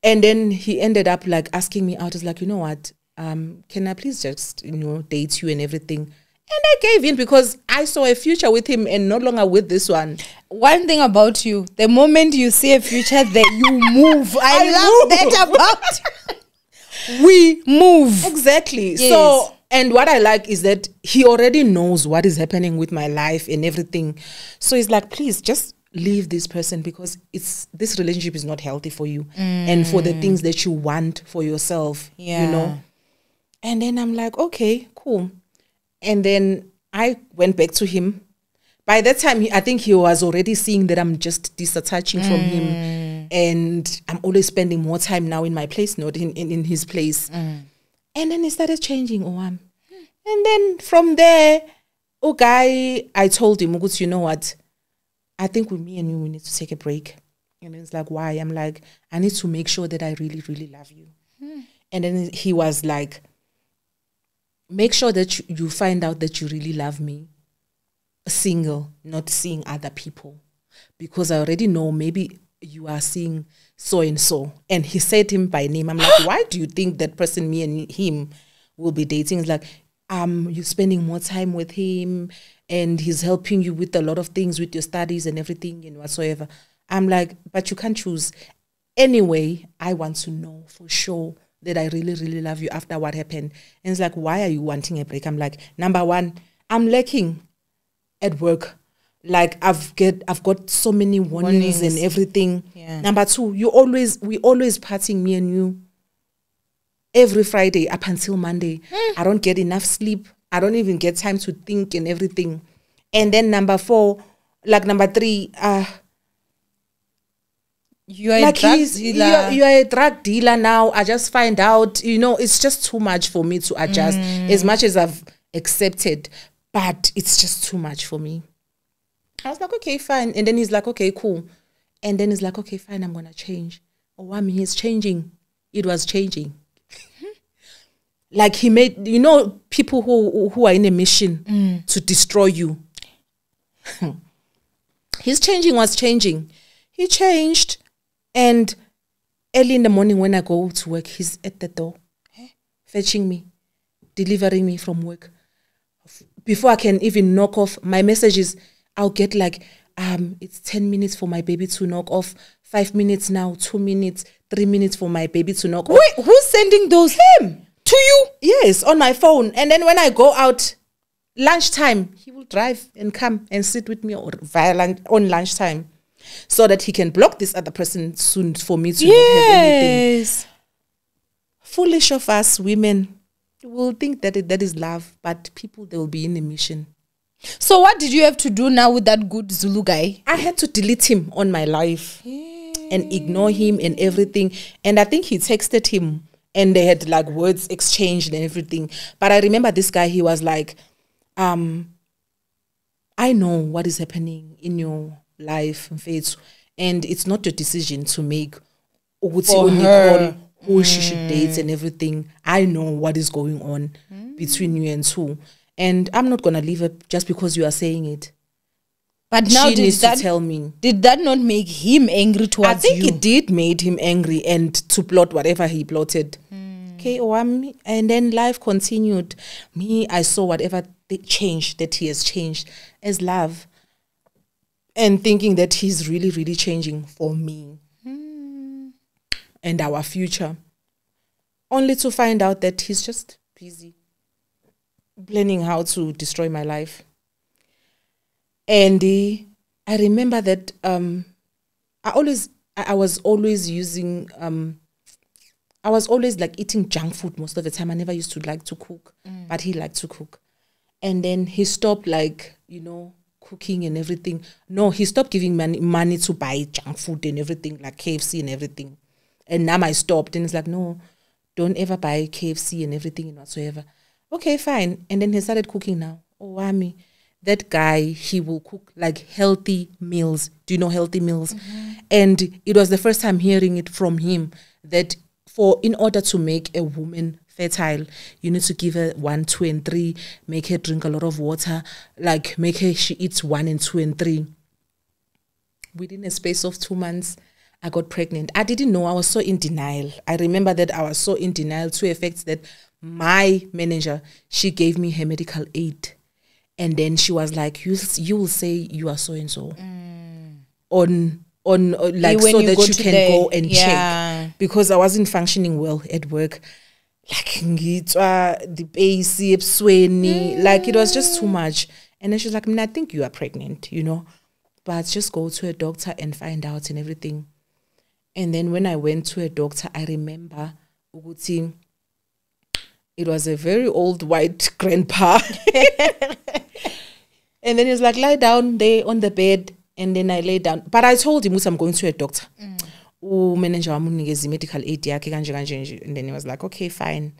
Speaker 3: And then he ended up like asking me out. He's like, you know what? Can I please just, you know, date you and everything? And I gave in because I saw a future with him and no longer with this one.
Speaker 2: One thing about you, the moment you see a future there, you move. I love that about we move.
Speaker 3: Exactly.
Speaker 2: Yes.
Speaker 3: So, and what I like is that he already knows what is happening with my life and everything. So he's like, please just leave this person because this relationship is not healthy for you and for the things that you want for yourself, you know. And then I'm like, okay, cool. And then I went back to him. By that time, I think he was already seeing that I'm just disattaching from him. And I'm always spending more time now in my place, not in his place. And then he started changing, And then from there, I told him, you know what? I think with me and you, we need to take a break. And it's like, why? I'm like, I need to make sure that I really, really love you. And then he was like, make sure that you find out that you really love me single, not seeing other people. Because I already know maybe you are seeing so and so. And he said him by name. I'm like, why do you think that person, me and him, will be dating? It's like, you're spending more time with him and he's helping you with a lot of things with your studies and everything and whatsoever. I'm like, but you can't choose. Anyway, I want to know for sure that I really, really love you after what happened. And it's like, why are you wanting a break? I'm like, number one, I'm lacking at work. Like I've got so many warnings and everything. Number two, we always partying, me and you, every Friday up until Monday. I don't get enough sleep. I don't even get time to think and everything. And then number three,
Speaker 2: you are like a drug dealer.
Speaker 3: You are a drug dealer now. I just find out, you know, it's just too much for me to adjust. As much as I've accepted, but it's just too much for me. I was like, okay, fine. And then he's like, okay, cool. And then he's like, okay, fine, I'm going to change. Owamie, he's changing. It was changing. Like he made, you know, people who are in a mission to destroy you. His changing was changing. He changed. And early in the morning when I go to work, he's at the door, fetching me, delivering me from work. Before I can even knock off my messages, I'll get like, it's 10 minutes for my baby to knock off, 5 minutes now, 2 minutes, 3 minutes for my baby to knock off.
Speaker 2: Wait, who's sending those?
Speaker 3: Him.
Speaker 2: To you?
Speaker 3: Yes, on my phone. And then when I go out, lunchtime, he will drive and come and sit with me on lunchtime. So that he can block this other person soon for me to not have anything. Foolish of us women will think that that is love, but people, they will be in a mission.
Speaker 2: So what did you have to do now with that good Zulu guy?
Speaker 3: I had to delete him on my life and ignore him and everything. And I think he texted him and they had like words exchanged and everything. But I remember this guy, he was like, I know what is happening in your life, and it's not your decision to make for her who she should date and everything. I know what is going on between you and two, and I'm not gonna leave it just because you are saying it.
Speaker 2: But now
Speaker 3: she needs to tell me.
Speaker 2: Did that not make him angry towards you?
Speaker 3: I think it did made him angry and to plot whatever he plotted. Okay, and then life continued. I saw whatever change that he has changed as love. And thinking that he's really, really changing for me and our future. Only to find out that he's just busy planning how to destroy my life. And I remember that I I was always using I was always like eating junk food most of the time. I never used to like to cook, but he liked to cook. And then he stopped like, you know, cooking and everything. No, he stopped giving money to buy junk food and everything, like KFC and everything. And now I stopped, and it's like, no, don't ever buy KFC and everything and whatsoever. Okay, fine. And then he started cooking now. Owamie, that guy, he will cook like healthy meals. Do you know healthy meals? And it was the first time hearing it from him that in order to make a woman fertile, you need to give her 1, 2, and 3, make her drink a lot of water, like make her, she eats 1 and 2 and 3. Within a space of 2 months, I got pregnant. I didn't know. I was so in denial. I remember that I was so in denial to effects that my manager, she gave me her medical aid. And then she was like, you will say you are so and so on like so that you can go and check, because I wasn't functioning well at work. Like the base, like it was just too much. And then she's like, I think you are pregnant, you know, but just go to a doctor and find out and everything. And then when I went to a doctor, I remember it was a very old white grandpa. And then he was like, lie down there on the bed. And then I lay down. But I told him, I'm going to a doctor. Manager medical aid. And then he was like, okay, fine.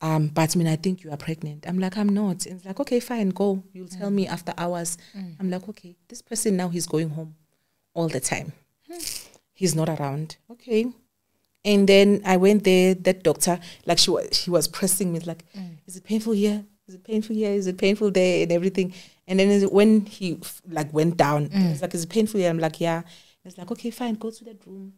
Speaker 3: But I think you are pregnant. I'm like, I'm not. And he's like, okay, fine, go. You'll tell me after hours. I'm like, okay, this person now, he's going home all the time. He's not around. Okay. And then I went there, that doctor, like she was pressing me, like, is it painful here? Is it painful here? Is it painful there? And everything. And then when he like went down, it's like, is it painful here? I'm like, yeah. It's like, okay, fine, go to that room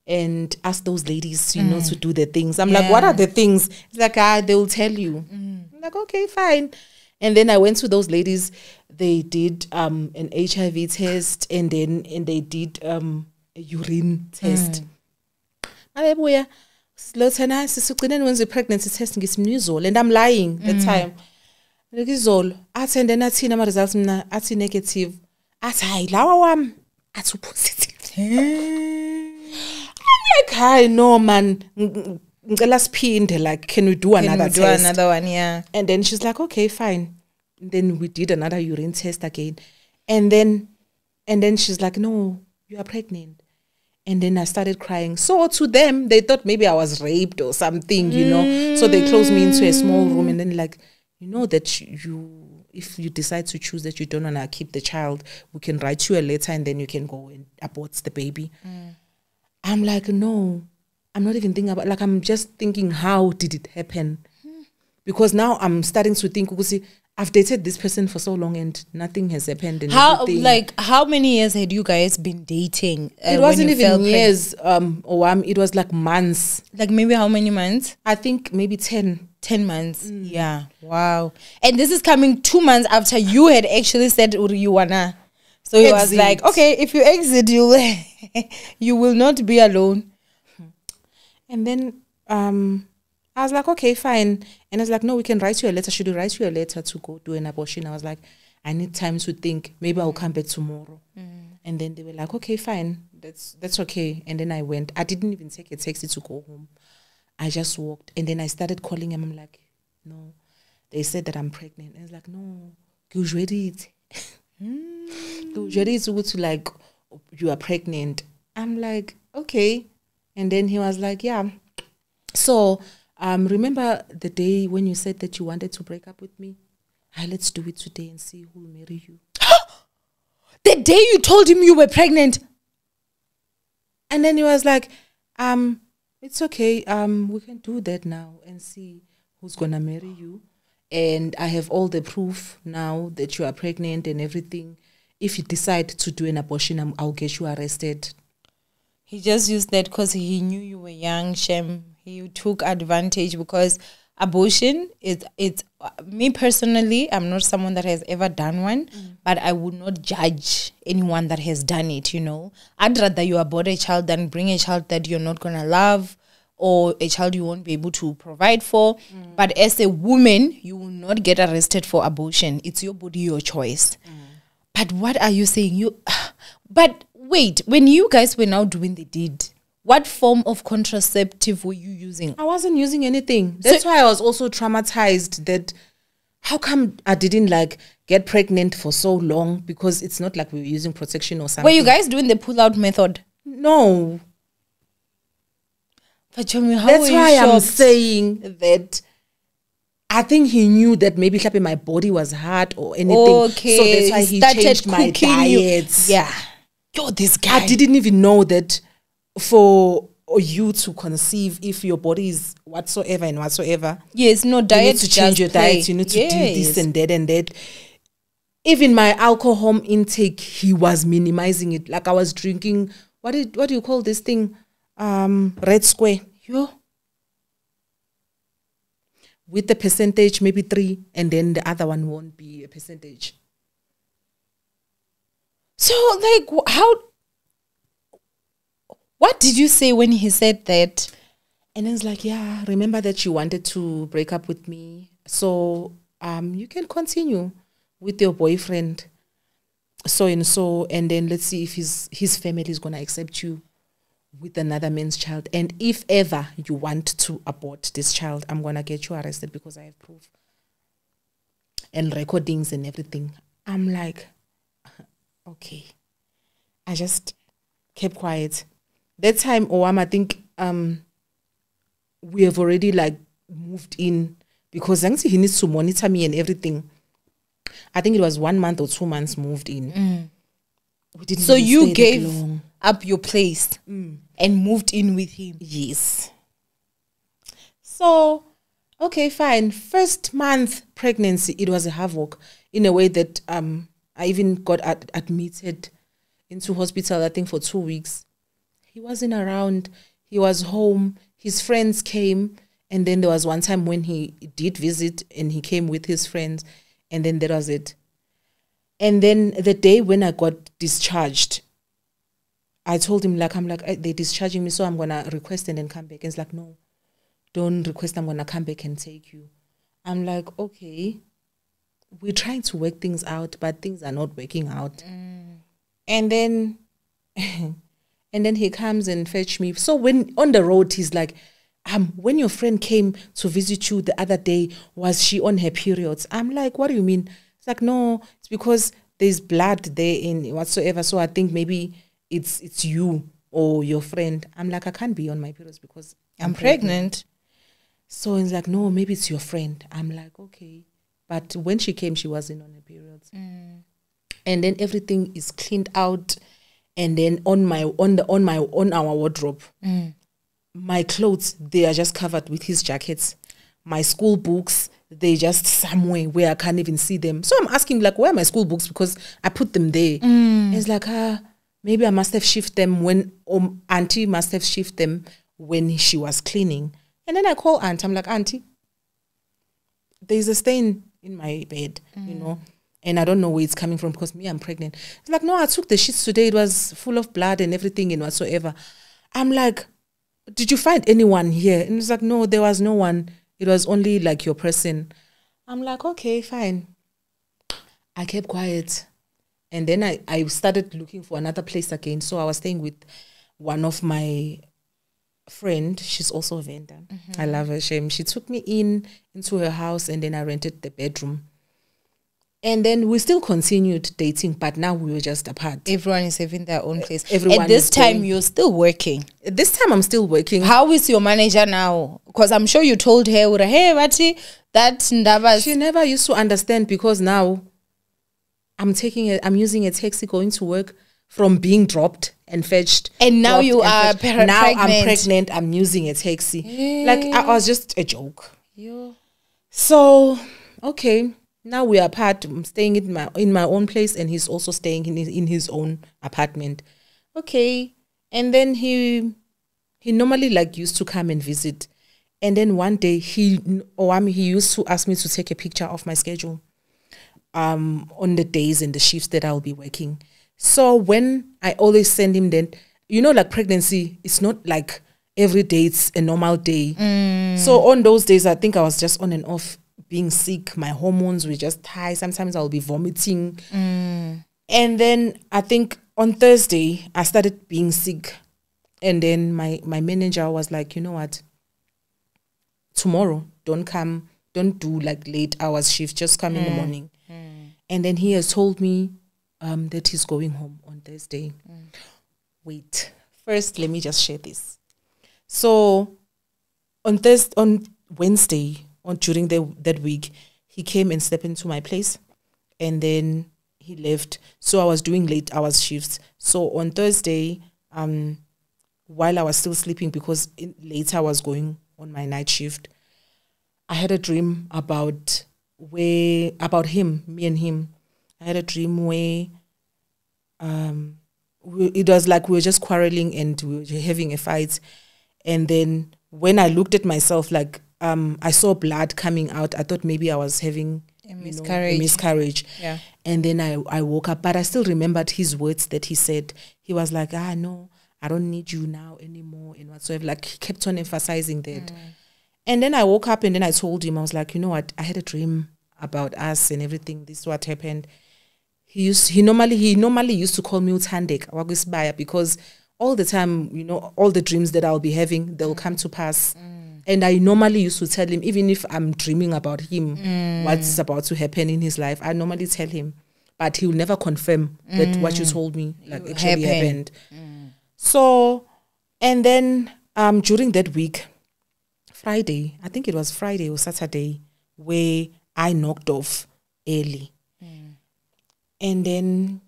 Speaker 3: and ask those ladies, you know, to do the things. I'm like, what are the things? It's like, they will tell you. I'm like, okay, fine. And then I went to those ladies. They did an HIV test, and they did a urine test. When the pregnancy testing is new, and I'm lying that time. Like izolo athi and then athina ama results mina athi negative, athi hayi lawa wami athi positive. I'm like, hi, no man, ngicela siphinde, like, can we do another test?
Speaker 2: Another one, yeah.
Speaker 3: And then she's like, okay, fine. And then we did another urine test again, and then she's like, no, you are pregnant. And then I started crying. So to them, they thought maybe I was raped or something, you know. So they closed me into a small room, and then like, you know that if you decide to choose that you don't want to keep the child, we can write you a letter and then you can go and abort the baby. I'm like, no, I'm not even thinking about, like, I'm just thinking, how did it happen? Because now I'm starting to think, I've dated this person for so long and nothing has happened. And
Speaker 2: how many years had you guys been dating?
Speaker 3: It wasn't even years, it was like months.
Speaker 2: Like maybe how many months?
Speaker 3: I think maybe 10.
Speaker 2: 10 months. Yeah. Wow. And this is coming 2 months after you had actually said you wanna. So he was like, okay, if you exit, you will not be alone.
Speaker 3: And then I was like, okay, fine. And I was like, no, we can write you a letter. Should we write you a letter to go do an abortion? I was like, I need time to think. Maybe I'll come back tomorrow. And then they were like, okay, fine. That's okay. And then I went. I didn't even take a taxi to go home. I just walked. And then I started calling him. I'm like, no. They said that I'm pregnant. And I was like, no. Like, you are pregnant. I'm like, okay. And then he was like, yeah. So, remember the day when you said that you wanted to break up with me? Let's do it today and see who will marry you.
Speaker 2: The day you told him you were pregnant?
Speaker 3: And then he was like, it's okay. We can do that now and see who's going to marry you. And I have all the proof now that you are pregnant and everything. If you decide to do an abortion, I'll get you arrested.
Speaker 2: He just used that because he knew you were young, Shem. He took advantage because abortion is, me personally, I'm not someone that has ever done one, but I would not judge anyone that has done it, you know. I'd rather you abort a child than bring a child that you're not going to love or a child you won't be able to provide for. But as a woman, you will not get arrested for abortion. It's your body, your choice. But what are you saying? But Wait, when you guys were now doing the deed, what form of contraceptive were you using?
Speaker 3: I wasn't using anything. That's why I was also traumatized that how come I didn't like get pregnant for so long, because it's not like we were using protection or something.
Speaker 2: Were you guys doing the pull-out method?
Speaker 3: No.
Speaker 2: But tell me, how
Speaker 3: That's
Speaker 2: were
Speaker 3: why
Speaker 2: you
Speaker 3: I'm
Speaker 2: shocked?
Speaker 3: saying that I think he knew that maybe my body was hard or anything.
Speaker 2: Okay,
Speaker 3: So that's why he
Speaker 2: started
Speaker 3: changed my
Speaker 2: cooking you.
Speaker 3: diet.
Speaker 2: Yeah. Yo, this guy.
Speaker 3: I didn't even know that for you to conceive, if your body is whatsoever and whatsoever,
Speaker 2: Yes, no,
Speaker 3: you
Speaker 2: diet.
Speaker 3: need to change your diet. You need to do this and that and that. Even my alcohol intake, he was minimizing it. Like I was drinking, what do you call this thing? Red Square.
Speaker 2: Yo.
Speaker 3: With the percentage, maybe 3, and then the other one won't be a percentage.
Speaker 2: So, like, what did you say when he said that?
Speaker 3: And then it's like, yeah, remember that you wanted to break up with me, so you can continue with your boyfriend, so and so, and then let's see if his family is gonna accept you with another man's child. And if ever you want to abort this child, I'm gonna get you arrested because I have proof and recordings and everything. I'm like, okay. I just kept quiet. That time, Owamie, I think we have already like moved in, because he needs to monitor me and everything. I think it was 1 month or 2 months moved in. We didn't
Speaker 2: So
Speaker 3: even
Speaker 2: you
Speaker 3: stay that
Speaker 2: gave
Speaker 3: long.
Speaker 2: up your place and moved in with him.
Speaker 3: Yes. So, okay, fine. First month pregnancy, it was a havoc in a way that I even got admitted into hospital, I think, for 2 weeks. He wasn't around. He was home. His friends came. And then there was one time when he did visit and he came with his friends. And then that was it. And then the day when I got discharged, I told him, like, they're discharging me, so I'm going to request and then come back. And he's like, no, don't request. I'm going to come back and take you. I'm like, okay, we're trying to work things out, but things are not working out. And then and then he comes and fetch me. So when on the road, he's like, when your friend came to visit you the other day, was she on her periods? I'm like, what do you mean? It's like, no, it's because there's blood there in whatsoever. So I think maybe it's you or your friend. I'm like, I can't be on my periods because
Speaker 2: I'm pregnant.
Speaker 3: So he's like, no, maybe it's your friend. I'm like, okay. But when she came, she wasn't on her periods. And then everything is cleaned out. And then on our wardrobe, my clothes, they are just covered with his jackets. My school books, they just somewhere where I can't even see them. So I'm asking, like, where are my school books? Because I put them there. And it's like, maybe I must have shifted them when, auntie must have shifted them when she was cleaning. And then I call aunt. I'm like, auntie, there's a stain in my bed, you know, and I don't know where it's coming from because me, I'm pregnant. It's like, no, I took the sheets today. It was full of blood and everything and whatsoever. I'm like, did you find anyone here? And it's like, no, there was no one. It was only like your person. I'm like, okay, fine. I kept quiet. And then I started looking for another place again. So I was staying with one of my friend. She's also a vendor. I love her. She took me into her house, and then I rented the bedroom. And then we still continued dating, but now we were just apart.
Speaker 2: Everyone is having their own place.
Speaker 3: Everyone
Speaker 2: At this
Speaker 3: is
Speaker 2: time,
Speaker 3: going.
Speaker 2: you're still working.
Speaker 3: This time I'm still working.
Speaker 2: How is your manager now? Because I'm sure you told her, hey, Vati, that Ndavas.
Speaker 3: She never used to understand, because now I'm using a taxi going to work from being dropped and fetched.
Speaker 2: And now you are
Speaker 3: now
Speaker 2: pregnant.
Speaker 3: I'm pregnant. I'm using a taxi. Like, I was just a joke.
Speaker 2: Yo.
Speaker 3: So, okay. Now we are apart. I'm staying in my own place, and he's also staying in his own apartment. Okay. And then he normally like used to come and visit. And then one day he used to ask me to take a picture of my schedule on the days and the shifts that I'll be working. So when I always send him, then, you know, like pregnancy, it's not like every day it's a normal day. So on those days, I think I was just on and off being sick. My hormones were just high. Sometimes I'll be vomiting. And then I think on Thursday, I started being sick. And then my manager was like, you know what? Tomorrow, don't do like late hours shift, just come in the morning. And then he has told me that he's going home on Thursday. Wait, first, let me just share this. So on Wednesday, during that week, he came and stepped into my place. And then he left. So I was doing late hours shifts. So on Thursday, while I was still sleeping, because later I was going on my night shift, I had a dream about him, me and him. I had a dream where it was like we were just quarreling and we were having a fight. And then when I looked at myself, like I saw blood coming out. I thought maybe I was having a miscarriage.
Speaker 2: Yeah.
Speaker 3: And then I woke up, but I still remembered his words that he said. He was like, no, I don't need you now anymore and whatsoever. Like, he kept on emphasizing that. And then I woke up and then I told him, I was like, you know what, I had a dream about us and everything. This is what happened. He normally used to call me Uthandek Wagusbaya, because all the time, you know, all the dreams that I'll be having, they'll come to pass. And I normally used to tell him, even if I'm dreaming about him, what's about to happen in his life, I normally tell him. But he'll never confirm that what you told me like actually happened. So, and then during that week, Friday, I think it was Friday or Saturday, where I knocked off early. And then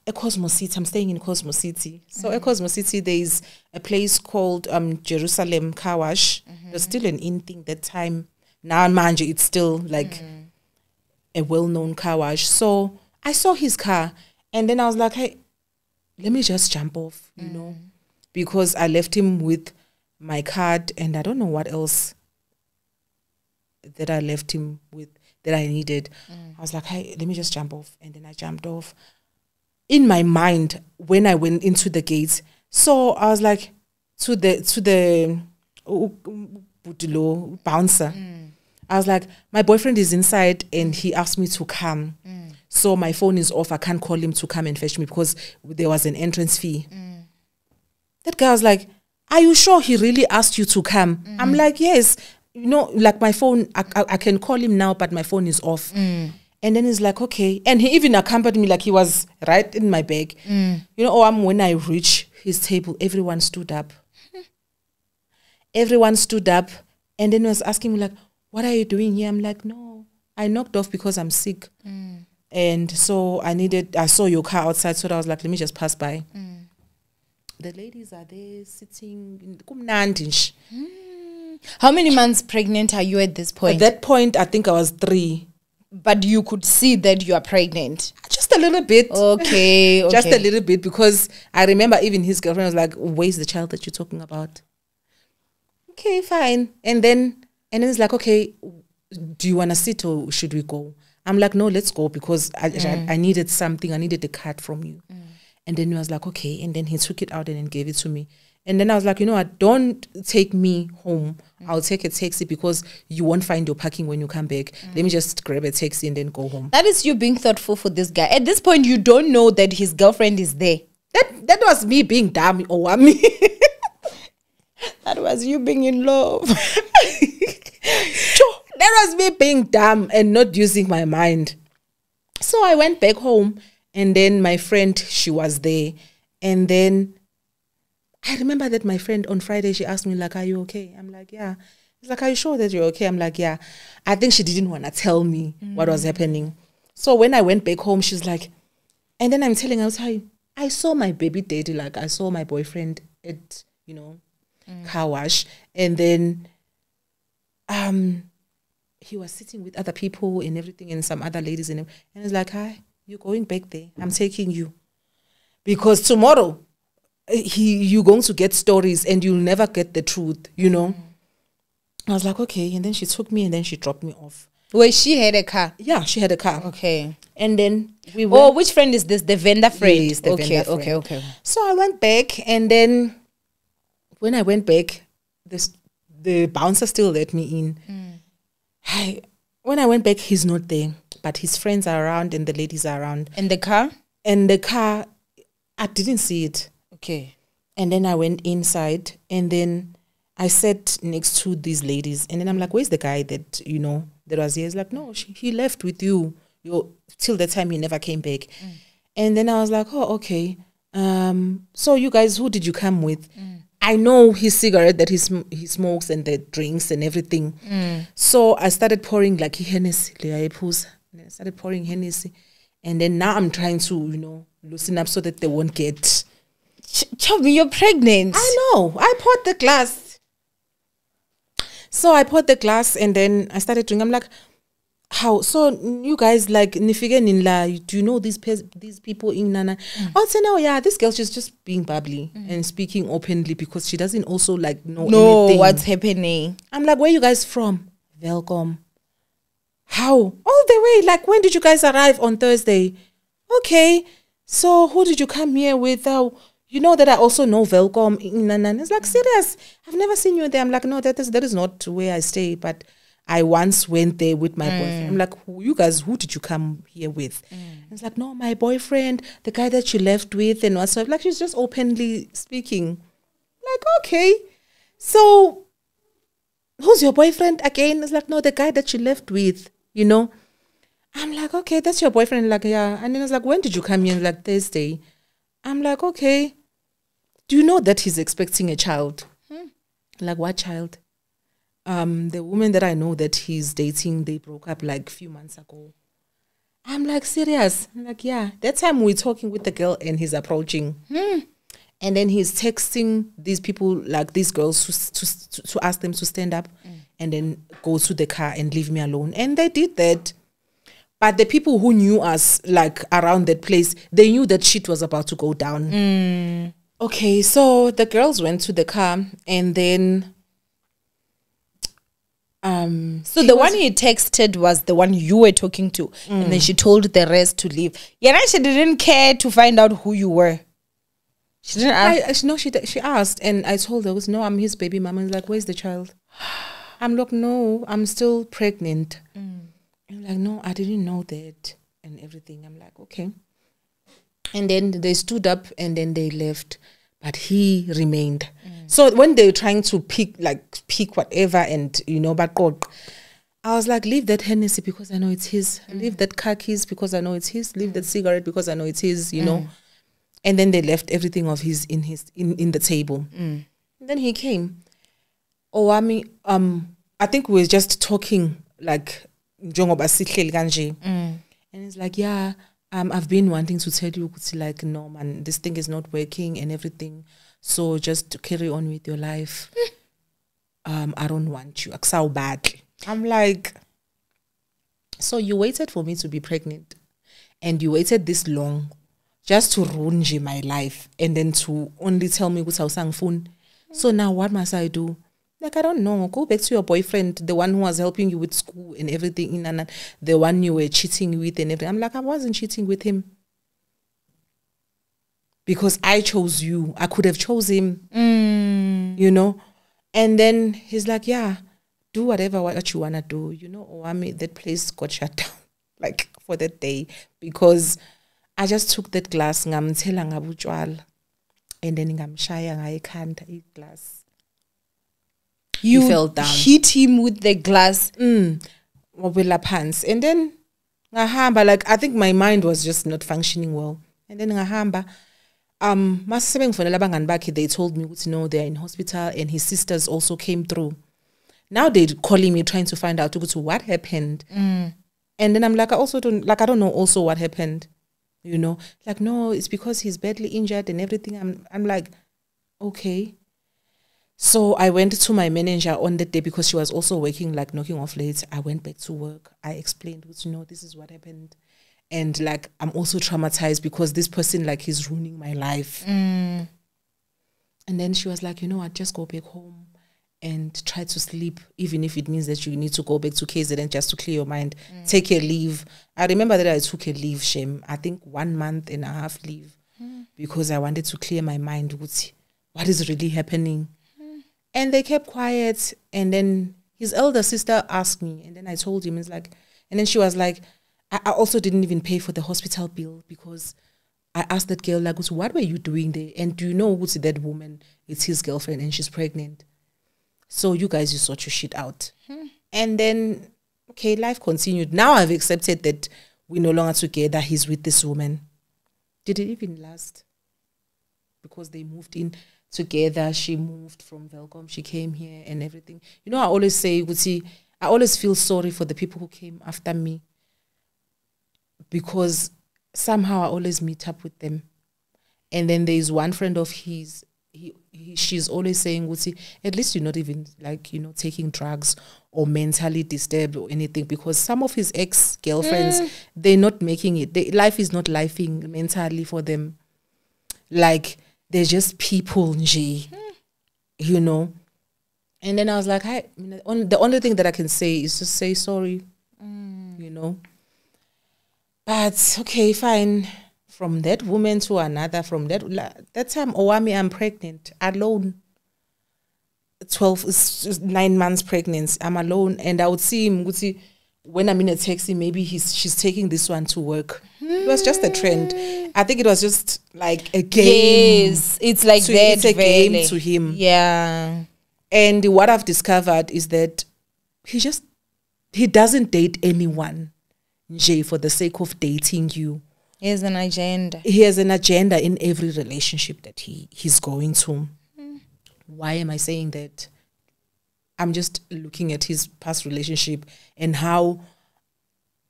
Speaker 3: at Cosmo City, I'm staying in Cosmo City. So at Cosmo City, there's a place called Jerusalem Car Wash. There's still an in thing that time. Now, manje, it's still like a well-known car wash. So I saw his car, and then I was like, hey, let me just jump off, you know, because I left him with my card, and I don't know what else that I left him with that I needed. I was like, hey, let me just jump off. And then I jumped off. In my mind, when I went into the gates, so I was like, to the bouncer, I was like, my boyfriend is inside and he asked me to come. So my phone is off. I can't call him to come and fetch me because there was an entrance fee. That guy was like, are you sure he really asked you to come? I'm like, yes. You know, like my phone, I can call him now, but my phone is off. And then he's like, okay. And he even accompanied me, like he was right in my bag. You know, when I reached his table, everyone stood up. Everyone stood up. And then he was asking me like, what are you doing here? I'm like, no, I knocked off because I'm sick. And so I saw your car outside. So I was like, let me just pass by. The ladies are there sitting.
Speaker 2: How many months pregnant are you at this point?
Speaker 3: At that point, I think I was 3.
Speaker 2: But you could see that you are pregnant.
Speaker 3: Just a little bit.
Speaker 2: Okay.
Speaker 3: Just a little bit, because I remember even his girlfriend was like, where's the child that you're talking about? Okay, fine. And then it's like, okay, do you want to sit or should we go? I'm like, no, let's go, because I needed something. I needed a card from you. And then he was like, okay. And then he took it out and then gave it to me. And then I was like, you know what, don't take me home. I'll take a taxi because you won't find your parking when you come back. Let me just grab a taxi and then go home.
Speaker 2: That is you being thoughtful for this guy. At this point, you don't know that his girlfriend is there.
Speaker 3: That was me being dumb, Owamie.
Speaker 2: That was you being in love.
Speaker 3: That was me being dumb and not using my mind. So I went back home, and then my friend, she was there. And then I remember that my friend on Friday, she asked me like, are you okay? I'm like, yeah. She's like, are you sure that you're okay? I'm like, yeah. I think she didn't want to tell me what was happening. So when I went back home, she's like, and then I'm telling her, I saw my baby daddy, like I saw my boyfriend at, you know, car wash. And then he was sitting with other people and everything, and some other ladies. And it's like, hi, you're going back there. I'm taking you. Because tomorrow, you're going to get stories and you'll never get the truth, you know. I was like, okay. And then she took me and then she dropped me off.
Speaker 2: Wait, she had a car?
Speaker 3: Yeah, she had a car.
Speaker 2: Okay.
Speaker 3: And then we went.
Speaker 2: Oh, which friend is this? The vendor friend?
Speaker 3: Yes, the vendor friend.
Speaker 2: Okay.
Speaker 3: So I went back, and then when I went back, the bouncer still let me in. When I went back, he's not there, but his friends are around and the ladies are around.
Speaker 2: In the car?
Speaker 3: And the car, I didn't see it.
Speaker 2: Okay.
Speaker 3: And then I went inside, and then I sat next to these ladies. And then I'm like, where's the guy that, that was here? He's like, no, he left with you. Till the time he never came back. And then I was like, oh, okay. So you guys, who did you come with? I know his cigarette that he smokes and the drinks and everything. So I started pouring like Hennessy. And I started pouring Hennessy. And then now I'm trying to, loosen up so that they won't get...
Speaker 2: Chubby, you're pregnant.
Speaker 3: I know. I poured the glass. So I poured the glass and then I started drinking. I'm like, how? So you guys like nifige ninla? Do you know these people in Nana? I'll say no. Yeah, this girl, she's just being bubbly and speaking openly because she doesn't also like know anything.
Speaker 2: What's happening.
Speaker 3: I'm like, where you guys from? Welcome. How? All the way. Like, when did you guys arrive on Thursday? Okay. So who did you come here with? You know that I also know Welcome in Nana. It's like, serious? I've never seen you there. I'm like, no, that is not where I stay, but I once went there with my boyfriend. I'm like, who did you come here with? It's like, no, my boyfriend, the guy that you left with, and what's like, she's just openly speaking. Like, okay. So, who's your boyfriend again? It's like, no, the guy that you left with, I'm like, okay, that's your boyfriend. Like, yeah. And then it's like, when did you come here? Like, Thursday. I'm like, okay. Do you know that he's expecting a child? Like, what child? The woman that I know that he's dating, they broke up like a few months ago. I'm like, serious? I'm like, yeah. That time we're talking with the girl and he's approaching. And then he's texting these people, like these girls, to ask them to stand up and then go to the car and leave me alone. And they did that. But the people who knew us, like around that place, they knew that shit was about to go down. Okay, so the girls went to the car and then...
Speaker 2: So the one he texted was the one you were talking to, and then she told the rest to leave. Yeah, she didn't care to find out who you were. She didn't ask.
Speaker 3: No, she asked, and I told her, no, I'm his baby mama. He's like, where's the child? I'm like, no, I'm still pregnant. I'm like, no, I didn't know that and everything. I'm like, okay. And then they stood up and then they left, but he remained. So when they were trying to pick whatever and, but I was like, leave that Hennessy because I know it's his. Leave that car keys because I know it's his. Leave that cigarette because I know it's his, know. And then they left everything of his in the table. And then he came. Owamie, I think we were just talking like and it's like, yeah, I've been wanting to tell you, like, no man, this thing is not working and everything. So just carry on with your life. I don't want you. So bad. I'm like, so you waited for me to be pregnant and you waited this long just to ruin my life and then to only tell me what's our phone. So now what must I do? Like, I don't know. Go back to your boyfriend, the one who was helping you with school and everything, and the one you were cheating with and everything. I'm like, I wasn't cheating with him. Because I chose you. I could have chose him. And then he's like, yeah, do whatever what you want to do. Owamie, that place got shut down, like, for that day. Because I just took that glass, ngamthela ngabutshwala, and then ngamshaya ngayikhanda glass.
Speaker 2: You
Speaker 3: fell down.
Speaker 2: Hit him with the glass.
Speaker 3: And then ngahamba, like, I think my mind was just not functioning well. And then ngahamba, they told me, no, they're in hospital, and his sisters also came through. Now they're calling me, trying to find out what happened. And then I'm like, I don't know also what happened. Like, no, it's because he's badly injured and everything. I'm like, okay. So I went to my manager on that day because she was also working, like, knocking off late. I went back to work. I explained, this is what happened. And, like, I'm also traumatized because this person, like, he's ruining my life. And then she was like, I'd just go back home and try to sleep, even if it means that you need to go back to KZN just to clear your mind. Take a leave. I remember that I took a leave, Shem. I think 1 month and a half leave because I wanted to clear my mind. What is really happening? And they kept quiet. And then his elder sister asked me. And then I told him, and then she was like, I also didn't even pay for the hospital bill because I asked that girl, like, what were you doing there? And do you know who's that woman? It's his girlfriend and she's pregnant. So you guys, you sort your shit out. And then, okay, life continued. Now I've accepted that we're no longer together. He's with this woman. Did it even last? Because they moved in together. She moved from Velcom. She came here and everything. You know, I always say, I always feel sorry for the people who came after me. Because somehow I always meet up with them. And then there's one friend of his, she's always saying, at least you're not even like, you know, taking drugs or mentally disturbed or anything, because some of his ex-girlfriends, they're not making it. Life is not lifing mentally for them. Like, they're just people, you know. And then I was like, the only thing that I can say is just say sorry, you know. But, okay, fine. From that woman to another, from that time, Owamie, I'm pregnant, alone. 9 months pregnant, I'm alone. And I would see him, when I'm in a taxi, maybe she's taking this one to work. It was just a trend. I think it was just like a game.
Speaker 2: Yes, it's like that.
Speaker 3: It's a game to him.
Speaker 2: Yeah.
Speaker 3: And what I've discovered is that he doesn't date anyone, for the sake of dating you.
Speaker 2: He has an agenda.
Speaker 3: He has an agenda in every relationship that he's going to. Why am I saying that? I'm just looking at his past relationship and how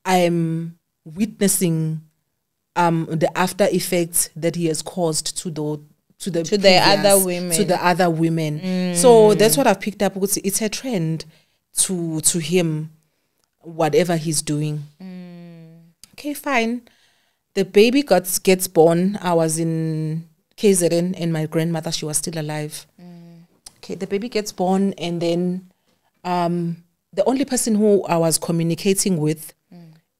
Speaker 3: I'm witnessing the after effects that he has caused to the other women. So that's what I've picked up. It's a trend to him, whatever he's doing. Okay, fine. The baby gets born. I was in KZN and my grandmother, she was still alive. Okay, the baby gets born, and then the only person who I was communicating with,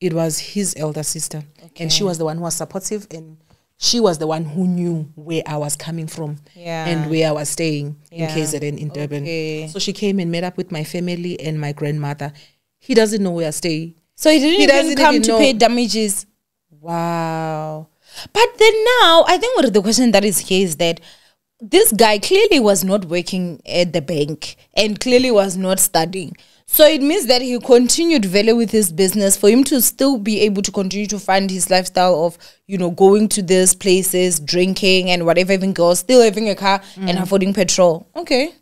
Speaker 3: it was his elder sister. Okay. And she was the one who was supportive, and she was the one who knew where I was coming from and where I was staying in KZN in Durban. Okay. So she came and met up with my family and my grandmother. He doesn't know where I stay.
Speaker 2: So he didn't even come to pay damages. Wow. But then now, I think what the question that is here is that this guy clearly was not working at the bank and clearly was not studying. So it means that he continued value with his business for him to still be able to continue to fund his lifestyle of, you know, going to these places, drinking and whatever, even girls, still having a car and affording petrol. Okay.